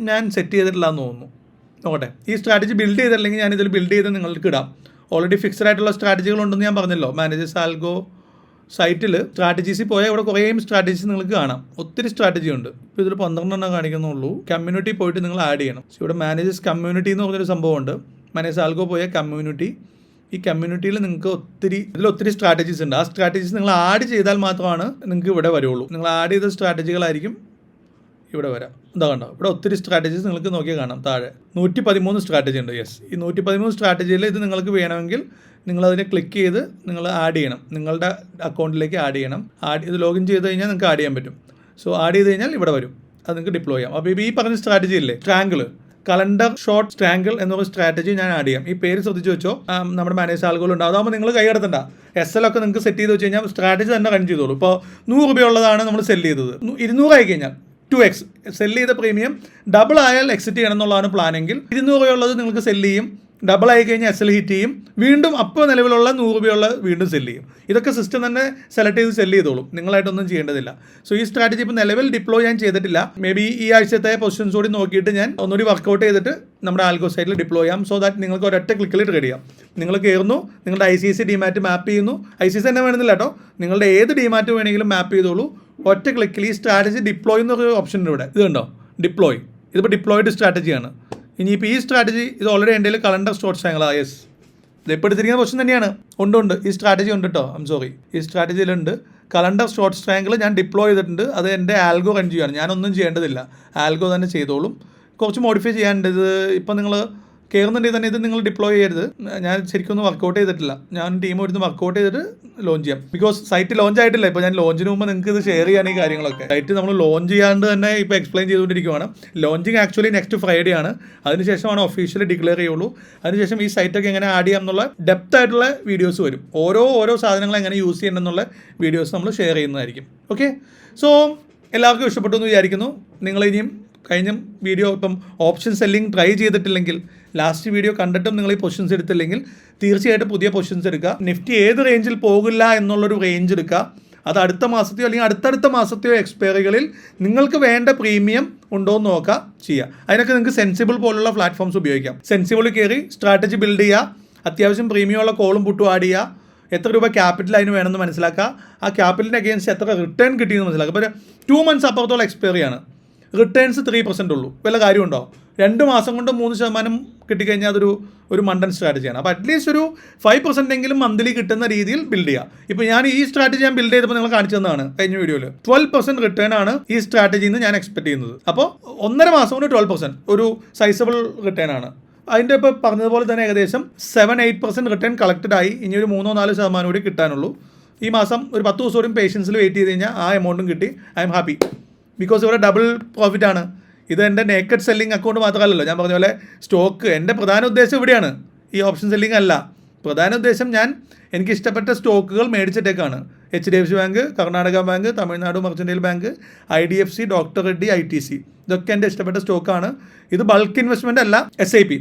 ഞാൻ സെറ്റ് ചെയ്തിട്ടില്ല എന്ന് തോന്നുന്നു. നോക്കട്ടെ, ഈ സ്ട്രാറ്റജി ബിൽഡ് ചെയ്തില്ലെങ്കിൽ ഞാൻ ഇതിൽ ബിൽഡ് ചെയ്ത് നിങ്ങൾക്ക് ഇടാം. ഓൾറെഡി ഫിക്സഡ് ആയിട്ടുള്ള സ്ട്രാറ്റജികളുണ്ടെന്ന് ഞാൻ പറഞ്ഞല്ലോ. മാനേജേഴ്സ് ആൽഗോ സൈറ്റിൽ സ്ട്രാറ്റജീസിൽ പോയാൽ ഇവിടെ കുറേ സ്ട്രാറ്റജീസ് നിങ്ങൾക്ക് കാണാം. ഒത്തിരി സ്ട്രാറ്റജി ഉണ്ട്. ഇപ്പോൾ ഇതിൽ 12 കാണിക്കുന്നുള്ളൂ. കമ്മ്യൂണിറ്റി പോയിട്ട് നിങ്ങൾ ആഡ് ചെയ്യണം. ഇവിടെ മാനേജേഴ്സ് കമ്മ്യൂണിറ്റി എന്ന് പറഞ്ഞൊരു സംഭവമുണ്ട്. മാനേജേഴ്സ് ആൽഗോ പോയ കമ്മ്യൂണിറ്റി, ഈ കമ്മ്യൂണിറ്റിയിൽ നിങ്ങൾക്ക് ഒത്തിരി സ്ട്രാറ്റജീസ് ഉണ്ട്. ആ സ്ട്രാറ്റജീസ് നിങ്ങൾ ആഡ് ചെയ്താൽ മാത്രമാണ് നിങ്ങൾക്ക് ഇവിടെ വരുള്ളൂ. നിങ്ങൾ ആഡ് ചെയ്ത സ്ട്രാറ്റജികളായിരിക്കും ഇവിടെ വരാം. എന്താ കണ്ടോ, ഇവിടെ ഒത്തിരി സ്ട്രാറ്റജീസ് നിങ്ങൾക്ക് നോക്കിയാൽ കാണാം. താഴെ 113 സ്ട്രാറ്റജി ഉണ്ട്. യെസ്, ഈ 113 സ്ട്രാറ്റജിയിൽ ഇത് നിങ്ങൾക്ക് വേണമെങ്കിൽ നിങ്ങളതിനെ ക്ലിക്ക് ചെയ്ത് നിങ്ങൾ ആഡ് ചെയ്യണം. നിങ്ങളുടെ അക്കൗണ്ടിലേക്ക് ആഡ് ചെയ്യണം. ഇത് ലോഗിൻ ചെയ്ത് കഴിഞ്ഞാൽ നിങ്ങൾക്ക് ആഡ് ചെയ്യാൻ പറ്റും. സോ ആഡ് ചെയ്ത് കഴിഞ്ഞാൽ ഇവിടെ വരും. അത് നിങ്ങൾക്ക് ഡിപ്ലോയ് ചെയ്യാം. അപ്പോൾ ഈ പറഞ്ഞ സ്ട്രാറ്റജി ഇല്ലേ, സ്ട്രാങ്കിൾ, കലണ്ടർ ഷോർട്ട് സ്ട്രാങ്കിൾ എന്നൊരു സ്ട്രാറ്റജി ഞാൻ ആഡ് ചെയ്യാം. ഈ പേര് ശ്രദ്ധിച്ച് വെച്ചോ. നമ്മുടെ മാനേജ് ആളുകളുണ്ട്. അതാകുമ്പോൾ നിങ്ങൾ കൈകടത്തണ്ട. SL ഒക്കെ നിങ്ങൾക്ക് സെറ്റ് ചെയ്ത് വെച്ച് കഴിഞ്ഞാൽ സ്ട്രാറ്റജി തന്നെ റൺ ചെയ്തോളൂ. ഇപ്പോൾ 100 രൂപയുള്ളതാണ് നമ്മൾ സെല്ല് ചെയ്തത്. 200 ആയി കഴിഞ്ഞാൽ 2x സെല്ല് ചെയ്ത പ്രീമിയം ഡബിൾ ആയാൽ എക്സിറ്റ് ചെയ്യണം എന്നുള്ളതാണ് പ്ലാനെങ്കിൽ 200 രൂപയുള്ളത് നിങ്ങൾക്ക് സെല്ല് ചെയ്യും. ഡബിൾ ആയി കഴിഞ്ഞാൽ SL ഹിറ്റ് ചെയ്യും. വീണ്ടും അപ്പോൾ നിലവിലുള്ള 100 രൂപയുള്ള വീണ്ടും സെല്ല് ചെയ്യും. ഇതൊക്കെ സിസ്റ്റം തന്നെ സെലക്ട് ചെയ്ത് സെല്ല് ചെയ്തോളും. നിങ്ങളായിട്ടൊന്നും ചെയ്യേണ്ടതില്ല. സോ ഈ സ്ട്രാറ്റജി ഇപ്പോൾ നിലവിൽ ഡിപ്ലോയ് ഞാൻ ചെയ്തിട്ടില്ല. മേ ബി ഈ ആഴ്ചത്തെ പൊസിഷൻസ് കൂടി നോക്കിയിട്ട് ഞാൻ ഒന്നുകൂടി വർക്കൗട്ട് ചെയ്തിട്ട് നമ്മുടെ ആൽഗോ സൈറ്റിൽ ഡിപ്ലോയ് ചെയ്യാം. സോ ദാറ്റ് നിങ്ങൾക്ക് ഒരൊറ്റ ക്ലിക്കിൽ ട്രേഡ് ചെയ്യാം. നിങ്ങൾ കയറുന്നു, നിങ്ങളുടെ ICICI ഡിമാറ്റ് മാപ്പ് ചെയ്യുന്നു. ICICI തന്നെ വേണമെന്നില്ല കേട്ടോ, നിങ്ങളുടെ ഏത് ഡിമാറ്റ് വേണമെങ്കിലും മാപ്പ് ചെയ്തോളൂ. ഒറ്റ ക്ലിക്കിൽ ഈ സ്ട്രാറ്റജി ഡിപ്ലോയ് എന്നൊരു ഓപ്ഷൻ ഉണ്ട് ഇവിടെ. ഇത് കണ്ടോ, ഡിപ്ലോയ്. ഇതിപ്പോൾ ഡിപ്ലോയിഡ് സ്ട്രാറ്റജിയാണ്. ഇനിയിപ്പോൾ ഈ സ്ട്രാറ്റജി ഇത് ഓൾറെഡി എൻ്റെ കലണ്ടർ ഷോർട്ട് സ്ട്രാങ്കിളാണ്. യെസ്, ഇത് ഇപ്പോൾ എടുത്തിരിക്കുന്ന ക്വസ്റ്റൻ തന്നെയാണ്. ഉണ്ട് ഈ സ്ട്രാറ്റജി ഉണ്ട് കേട്ടോ. സോറി, ഈ സ്ട്രാറ്റജിയിലുണ്ട്. കലണ്ടർ ഷോർട്ട് സ്ട്രാങ്കിൾ ഞാൻ ഡിപ്ലോയ് ചെയ്തിട്ടുണ്ട്. അത് എൻ്റെ ആൽഗോ റൺ ചെയ്യുകയാണ്. ഞാനൊന്നും ചെയ്യേണ്ടതില്ല, ആൽഗോ തന്നെ ചെയ്തോളും. കുറച്ച് മോഡിഫൈ ചെയ്യാനുണ്ട്. ഇത് ഇപ്പം നിങ്ങൾ കയറുന്നുണ്ടെങ്കിൽ തന്നെ ഇത് നിങ്ങൾ ഡിപ്ലോയ് ചെയ്യരുത്. ഞാൻ ശരിക്കും ഒന്നും വർക്കൗട്ട് ചെയ്തിട്ടില്ല. ഞാൻ ടീം എടുത്ത് വർക്കൗട്ട് ചെയ്തിട്ട് ലോഞ്ച് ചെയ്യാം. ബിക്കോസ് സൈറ്റ് ലോഞ്ച് ആയിട്ടില്ല. ഇപ്പോൾ ഞാൻ ലോഞ്ചിന് മുമ്പ് നിങ്ങൾക്ക് ഇത് ഷെയർ ചെയ്യാൻ ഈ കാര്യങ്ങളൊക്കെ. സൈറ്റ് നമ്മൾ ലോഞ്ച് ചെയ്യാണ്ട് തന്നെ ഇപ്പോൾ എക്സ്പ്ലെയിൻ ചെയ്തുകൊണ്ടിരിക്കുകയാണ്. ലോഞ്ചിങ് ആക്ച്വലി നെക്സ്റ്റ് ഫ്രൈഡേ ആണ്. അതിനുശേഷമാണ് ഒഫീഷ്യലി ഡിക്ലെയർ ചെയ്യുള്ളൂ. അതിനുശേഷം ഈ സൈറ്റൊക്കെ എങ്ങനെ ആഡ് ചെയ്യാം എന്നുള്ള ഡെപ്ത് ആയിട്ടുള്ള വീഡിയോസ് വരും. ഓരോ സാധനങ്ങൾ എങ്ങനെ യൂസ് ചെയ്യണം എന്നുള്ള വീഡിയോസ് നമ്മൾ ഷെയർ ചെയ്യുന്നതായിരിക്കും. ഓക്കെ, സോ എല്ലാവർക്കും ഇഷ്ടപ്പെട്ടു എന്ന് വിചാരിക്കുന്നു. നിങ്ങളിനിയും കഴിഞ്ഞ വീഡിയോ ഇപ്പം ഓപ്ഷൻ സെല്ലിംഗ് ട്രൈ ചെയ്തിട്ടില്ലെങ്കിൽ, ലാസ്റ്റ് വീഡിയോ കണ്ടിട്ടും നിങ്ങൾ ഈ പൊസിഷൻസ് എടുത്തില്ലെങ്കിൽ തീർച്ചയായിട്ടും പുതിയ പൊസിഷൻസ് എടുക്കുക. നിഫ്റ്റി ഏത് റേഞ്ചിൽ പോകില്ല എന്നുള്ളൊരു റേഞ്ച് എടുക്കുക. അത് അടുത്ത മാസത്തെയോ അല്ലെങ്കിൽ അടുത്തടുത്ത മാസത്തെയോ എക്സ്പയറികളിൽ നിങ്ങൾക്ക് വേണ്ട പ്രീമിയം ഉണ്ടോ എന്ന് നോക്കുക, ചെയ്യുക. അതിനൊക്കെ നിങ്ങൾക്ക് സെൻസിബിൾ പോലുള്ള പ്ലാറ്റ്ഫോംസ് ഉപയോഗിക്കാം. സെൻസിബിൾ കയറി സ്ട്രാറ്റജി ബിൽഡ് ചെയ്യുക. അത്യാവശ്യം പ്രീമിയം ഉള്ള കോളും പുട്ടും ആഡ് ചെയ്യുക. എത്ര രൂപ ക്യാപിറ്റൽ അതിന് വേണമെന്ന് മനസ്സിലാക്കുക. ആ ക്യാപിറ്റലിന് അഗെയിൻസ്റ്റ് എത്ര റിട്ടേൺ കിട്ടിയെന്ന് മനസ്സിലാക്കുക. ഇപ്പോൾ 2 months അപ്പുറത്തോളം എക്സ്പയറിയാണ്, റിട്ടേൺസ് 3% ഉള്ളൂ. വല്ല കാര്യമുണ്ടോ? 2 മാസം കൊണ്ട് 3% കിട്ടിക്കഴിഞ്ഞാൽ അതൊരു മണ്ടൻ സ്ട്രാറ്റജിയാണ്. അപ്പോൾ അറ്റ്ലീസ്റ്റ് ഒരു 5% എങ്കിലും മന്ത്ലി കിട്ടുന്ന രീതിയിൽ ബിൽഡ് ചെയ്യുക. ഇപ്പോൾ ഞാൻ ഈ സ്ട്രാറ്റജി ഞാൻ ബിൽഡ് ചെയ്തപ്പോൾ നിങ്ങൾ കാണിച്ചു തന്നതാണ് കഴിഞ്ഞ വീഡിയോയിൽ. 12% റിട്ടേൺ ആണ് ഈ സ്ട്രാറ്റജിയിൽ നിന്ന് ഞാൻ എക്സ്പെക്ട് ചെയ്യുന്നത്. അപ്പോൾ 1.5 മാസം കൊണ്ട് 12% ഒരു സൈസബിൾ റിട്ടേൺ ആണ്. അതിൻ്റെ ഇപ്പോൾ പറഞ്ഞതുപോലെ തന്നെ ഏകദേശം 7-8% റിട്ടേൺ കളക്റ്റഡ് ആയി. ഇനി ഒരു 3-4% കൂടി കിട്ടാനുള്ളൂ. ഈ മാസം ഒരു 10 ദിവസം കൂടി പേഷ്യൻസിൽ വെയിറ്റ് ചെയ്ത് കഴിഞ്ഞാൽ ആ എമൗണ്ടും കിട്ടി. I am happy. ബിക്കോസ് ഇവിടെ ഡബിൾ പ്രോഫിറ്റ് ആണ്. ഇത് എൻ്റെ നേക്കഡ് സെല്ലിംഗ് അക്കൗണ്ട് മാത്രമല്ലല്ലോ. ഞാൻ പറഞ്ഞ പോലെ സ്റ്റോക്ക് എൻ്റെ പ്രധാന ഉദ്ദേശം ഇവിടെയാണ്, ഈ ഓപ്ഷൻ സെല്ലിംഗ് അല്ല. പ്രധാന ഉദ്ദേശം എനിക്ക് ഇഷ്ടപ്പെട്ട സ്റ്റോക്കുകൾ മേടിച്ചിട്ടേക്കാണ്. HDFC bank, Karnataka bank, Tamil Nadu mercantile bank, IDFC, doctor Reddy, ITC, ഇതൊക്കെ എൻ്റെ ഇഷ്ടപ്പെട്ട സ്റ്റോക്കാണ്. ഇത് ബൾക്ക് ഇൻവെസ്റ്റ്മെൻ്റ് അല്ല, SIP.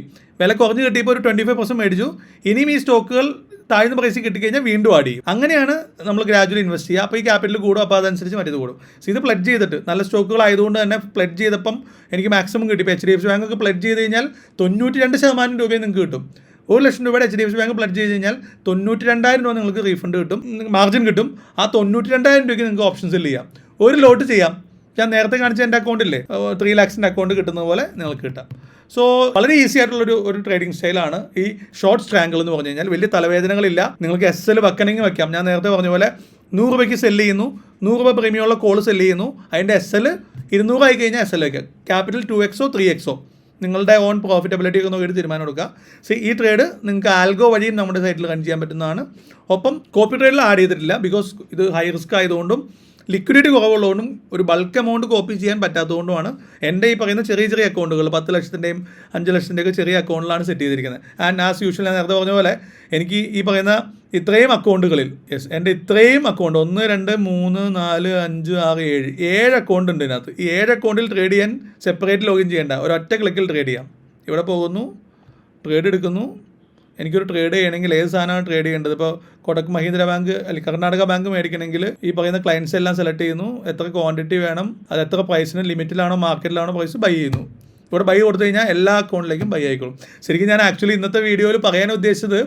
വില കുറഞ്ഞ് കിട്ടിയപ്പോൾ ഒരു 25% മേടിച്ചു. ഇനിയും ഈ സ്റ്റോക്കുകൾ താഴ്ന്ന പ്രൈസിൽ കിട്ടിക്കഴിഞ്ഞാൽ വീണ്ടും ആഡ് ചെയ്യും. അങ്ങനെയാണ് നമ്മൾ ഗ്രാജുവലി ഇൻവെസ്റ്റ് ചെയ്യുക. അപ്പോൾ ഈ ക്യാപിറ്റൽ കൂടും, അപ്പോൾ അതനുസരിച്ച് മറ്റേത് കൂടും. സോ ഇത് പ്ലെഡ്ജ് ചെയ്തിട്ട് നല്ല സ്റ്റോക്കുകൾ ആയതുകൊണ്ട് തന്നെ പ്ലെഡ്ജ് ചെയ്തപ്പം എനിക്ക് മാക്സിമം കിട്ടി. ഇപ്പോൾ HDFC ബാങ്ക് ഒക്കെ പ്ലെഡ്ജ് ചെയ്ത് കഴിഞ്ഞാൽ 92% രൂപയും നിങ്ങൾക്ക് കിട്ടും. 1 ലക്ഷം രൂപയുടെ HDFC ബാങ്ക് പ്ലെഡ്ജ് ചെയ്ത് കഴിഞ്ഞാൽ 92,000 രൂപ നിങ്ങൾക്ക് റീഫണ്ട് കിട്ടും, മാർജിൻ കിട്ടും. ആ 92,000 രൂപയ്ക്ക് നിങ്ങൾക്ക് ഓപ്ഷൻ സെല് ചെയ്യാം. ഒരു ലോട്ട് ചെയ്യാം. ഞാൻ നേരത്തെ കാണിച്ച എൻ്റെ അക്കൗണ്ടില്ലേ 3 lakhs അക്കൗണ്ട് കിട്ടുന്നത് പോലെ നിങ്ങൾക്ക് കിട്ടാം. സോ വളരെ ഈസി ആയിട്ടുള്ളൊരു ട്രേഡിംഗ് സ്റ്റൈലാണ് ഈ ഷോർട്ട് സ്ട്രാങ്കിൾ എന്ന് പറഞ്ഞു കഴിഞ്ഞാൽ. വലിയ തലവേദനകളില്ല. നിങ്ങൾക്ക് SL വെക്കണമെങ്കിൽ വെക്കാം. ഞാൻ നേരത്തെ പറഞ്ഞ പോലെ 100 രൂപയ്ക്ക് സെല്ല് ചെയ്യുന്നു, 100 രൂപ പ്രീമിയമുള്ള കോൾ സെല്ല് ചെയ്യുന്നു. അതിൻ്റെ SL 200 ആയി കഴിഞ്ഞാൽ SL ക്യാപിറ്റൽ 2x 3x നിങ്ങളുടെ ഓൺ പ്രോഫിറ്റബിലിറ്റി ഒക്കെ നോക്കിയിട്ട് തീരുമാനം എടുക്കുക. സോ ഈ ട്രേഡ് നിങ്ങൾക്ക് ആൽഗോ വഴിയും നമ്മുടെ സൈറ്റിൽ റൺ ചെയ്യാൻ പറ്റുന്നതാണ്. ഒപ്പം കോപ്പി ട്രേഡിൽ ആഡ് ചെയ്തിട്ടില്ല, ബിക്കോസ് ഇത് ഹൈ റിസ്ക് ആയതുകൊണ്ടും ലിക്വിഡിറ്റി കുറവുള്ളതുകൊണ്ടും ഒരു ബൾക്ക് എമൗണ്ട് കോപ്പി ചെയ്യാൻ പറ്റാത്തതുകൊണ്ടുമാണ് എൻ്റെ ഈ പറയുന്ന ചെറിയ ചെറിയ അക്കൗണ്ടുകൾ 10 ലക്ഷത്തിൻ്റെയും 5 ലക്ഷത്തിൻ്റെയൊക്കെ ചെറിയ അക്കൗണ്ടിലാണ് സെറ്റ് ചെയ്തിരിക്കുന്നത്. ആൻഡ് ആസ് യൂഷ്വൽ ഞാൻ നേരത്തെ പറഞ്ഞ പോലെ എനിക്ക് ഈ പറയുന്ന ഇത്രയും അക്കൗണ്ടുകളിൽ എൻ്റെ ഇത്രയും അക്കൗണ്ട് 1 2 3 4 5 6 7 അക്കൗണ്ട് ഉണ്ട് ഇതിനകത്ത്. ഈ 7 അക്കൗണ്ടിൽ ട്രേഡ് ചെയ്യാൻ സെപ്പറേറ്റ് ലോഗിൻ ചെയ്യേണ്ട, ഒരൊറ്റ ക്ലിക്കിൽ ട്രേഡ് ചെയ്യാം. ഇവിടെ പോകുന്നു, ട്രേഡ് എടുക്കുന്നു. എനിക്കൊരു ട്രേഡ് ചെയ്യണമെങ്കിൽ ഏത് സാധനമാണ് ട്രേഡ് ചെയ്യേണ്ടത്? ഇപ്പോൾ കൊടക് മഹീന്ദ്ര ബാങ്ക് അല്ലെങ്കിൽ കർണാടക ബാങ്ക് മേടിക്കണമെങ്കിൽ ഈ പറയുന്ന ക്ലയൻസ് എല്ലാം സെലക്ട് ചെയ്യുന്നു, എത്ര ക്വാണ്ടിറ്റി വേണം, അത് എത്ര പ്രൈസിന്, ലിമിറ്റിലാണോ മാർക്കറ്റിലാണോ പ്രൈസ്, ബൈ ചെയ്യുന്നു. ഇവിടെ ബൈ കൊടുത്തു കഴിഞ്ഞാൽ എല്ലാ അക്കൗണ്ടിലേക്കും ബൈ ആയിക്കോളും. ശരിക്കും ഞാൻ ആക്ച്വലി ഇന്നത്തെ വീഡിയോയിൽ പറയാൻ ഉദ്ദേശിച്ചത്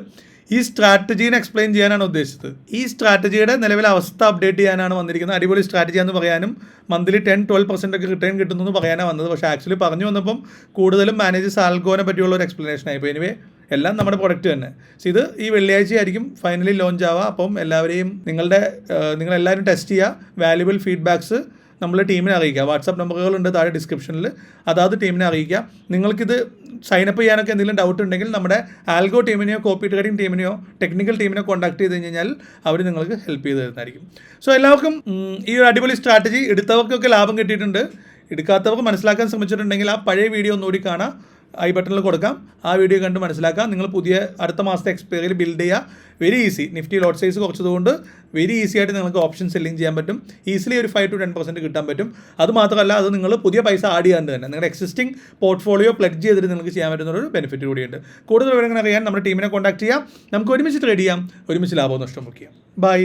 ഈ സ്ട്രാറ്റജീനെ എക്സ്പ്ലെയിൻ ചെയ്യാനാണ് ഉദ്ദേശിച്ചത്. ഈ സ്ട്രാറ്റജിയുടെ നിലവിലെ അവസ്ഥ അപ്ഡേറ്റ് ചെയ്യാനാണ് വന്നിരിക്കുന്നത്. അടിപൊളി സ്ട്രാറ്റജി എന്ന് പറയാനും മന്ത്ലി 10-12% ഒക്കെ റിട്ടേൺ കിട്ടുന്നു എന്ന് പറയാനാണ് വന്നത്. പക്ഷേ ആക്ച്വലി പറഞ്ഞു വന്നപ്പം കൂടുതലും മാനേജേഴ്സ് ആൽഗോനെ പറ്റിയുള്ള ഒരു എക്സ്പ്ലനേഷൻ ആയിപ്പോൾ. എനിവേ എല്ലാം നമ്മുടെ പ്രൊഡക്റ്റ് തന്നെ. സോ ഇത് ഈ വെള്ളിയാഴ്ച ആയിരിക്കും ഫൈനലി ലോഞ്ച് ആവുക. അപ്പം എല്ലാവരെയും നിങ്ങളെല്ലാവരും ടെസ്റ്റ് ചെയ്യുക. വാല്യുബിൾ ഫീഡ്ബാക്സ് നമ്മൾ ടീമിനെ അറിയിക്കുക. വാട്സാപ്പ് നമ്പറുകളുണ്ട് താഴെ ഡിസ്ക്രിപ്ഷനിൽ, അതാത് ടീമിനെ അറിയിക്കുക. നിങ്ങൾക്കിത് സൈനപ്പ് ചെയ്യാനൊക്കെ എന്തെങ്കിലും ഡൗട്ട് ഉണ്ടെങ്കിൽ നമ്മുടെ ആൽഗോ ടീമിനെയോ കോപ്പി ട്രേഡിംഗ് ടീമിനെയോ ടെക്നിക്കൽ ടീമിനെ കോൺടാക്ട് ചെയ്ത് കഴിഞ്ഞാൽ അവർ നിങ്ങൾക്ക് ഹെൽപ്പ് ചെയ്ത് തരുന്നതായിരിക്കും. സോ എല്ലാവർക്കും ഈ ഒരു അടിപൊളി സ്ട്രാറ്റജി എടുത്തവർക്കൊക്കെ ലാഭം കിട്ടിയിട്ടുണ്ട്. എടുക്കാത്തവർക്ക് മനസ്സിലാക്കാൻ ശ്രമിച്ചിട്ടുണ്ടെങ്കിൽ ആ പഴയ വീഡിയോ ഒന്നുകൂടി കാണാം, ഐ ബട്ടണിൽ കൊടുക്കാം. ആ വീഡിയോ കണ്ട് മനസ്സിലാക്കാം. നിങ്ങൾ പുതിയ അടുത്ത മാസത്തെ എക്സ്പയറിയിൽ ബിൽഡ് ചെയ്യുക. Very easy. Nifty lot size കുറച്ചതുകൊണ്ട് വെരി ഈസി ആയിട്ട് നിങ്ങൾക്ക് ഓപ്ഷൻ സെല്ലിങ് ചെയ്യാൻ പറ്റും. ഈസിലി ഒരു 5-10% കിട്ടാൻ പറ്റും. അതുമാത്രമല്ല, അത് നിങ്ങൾ പുതിയ പൈസ ആഡ് ചെയ്യാണ്ട് തന്നെ നിങ്ങളുടെ എക്സിസ്റ്റിംഗ് പോർട്ട്ഫോളിയോ പ്ലഡ്ജ് ചെയ്തിട്ട് നിങ്ങൾക്ക് ചെയ്യാൻ പറ്റുന്ന ഒരു ബെനിഫിറ്റ് കൂടിയുണ്ട്. കൂടുതൽ വിവരങ്ങൾ അറിയാൻ നമ്മുടെ ടീമിനെ കോൺടാക്ട് ചെയ്യാം. നമുക്ക് ഒരുമിച്ച് ട്രേഡ് ചെയ്യാം, ഒരുമിച്ച് ലാഭവും നഷ്ടം ചെയ്യാം. ബൈ.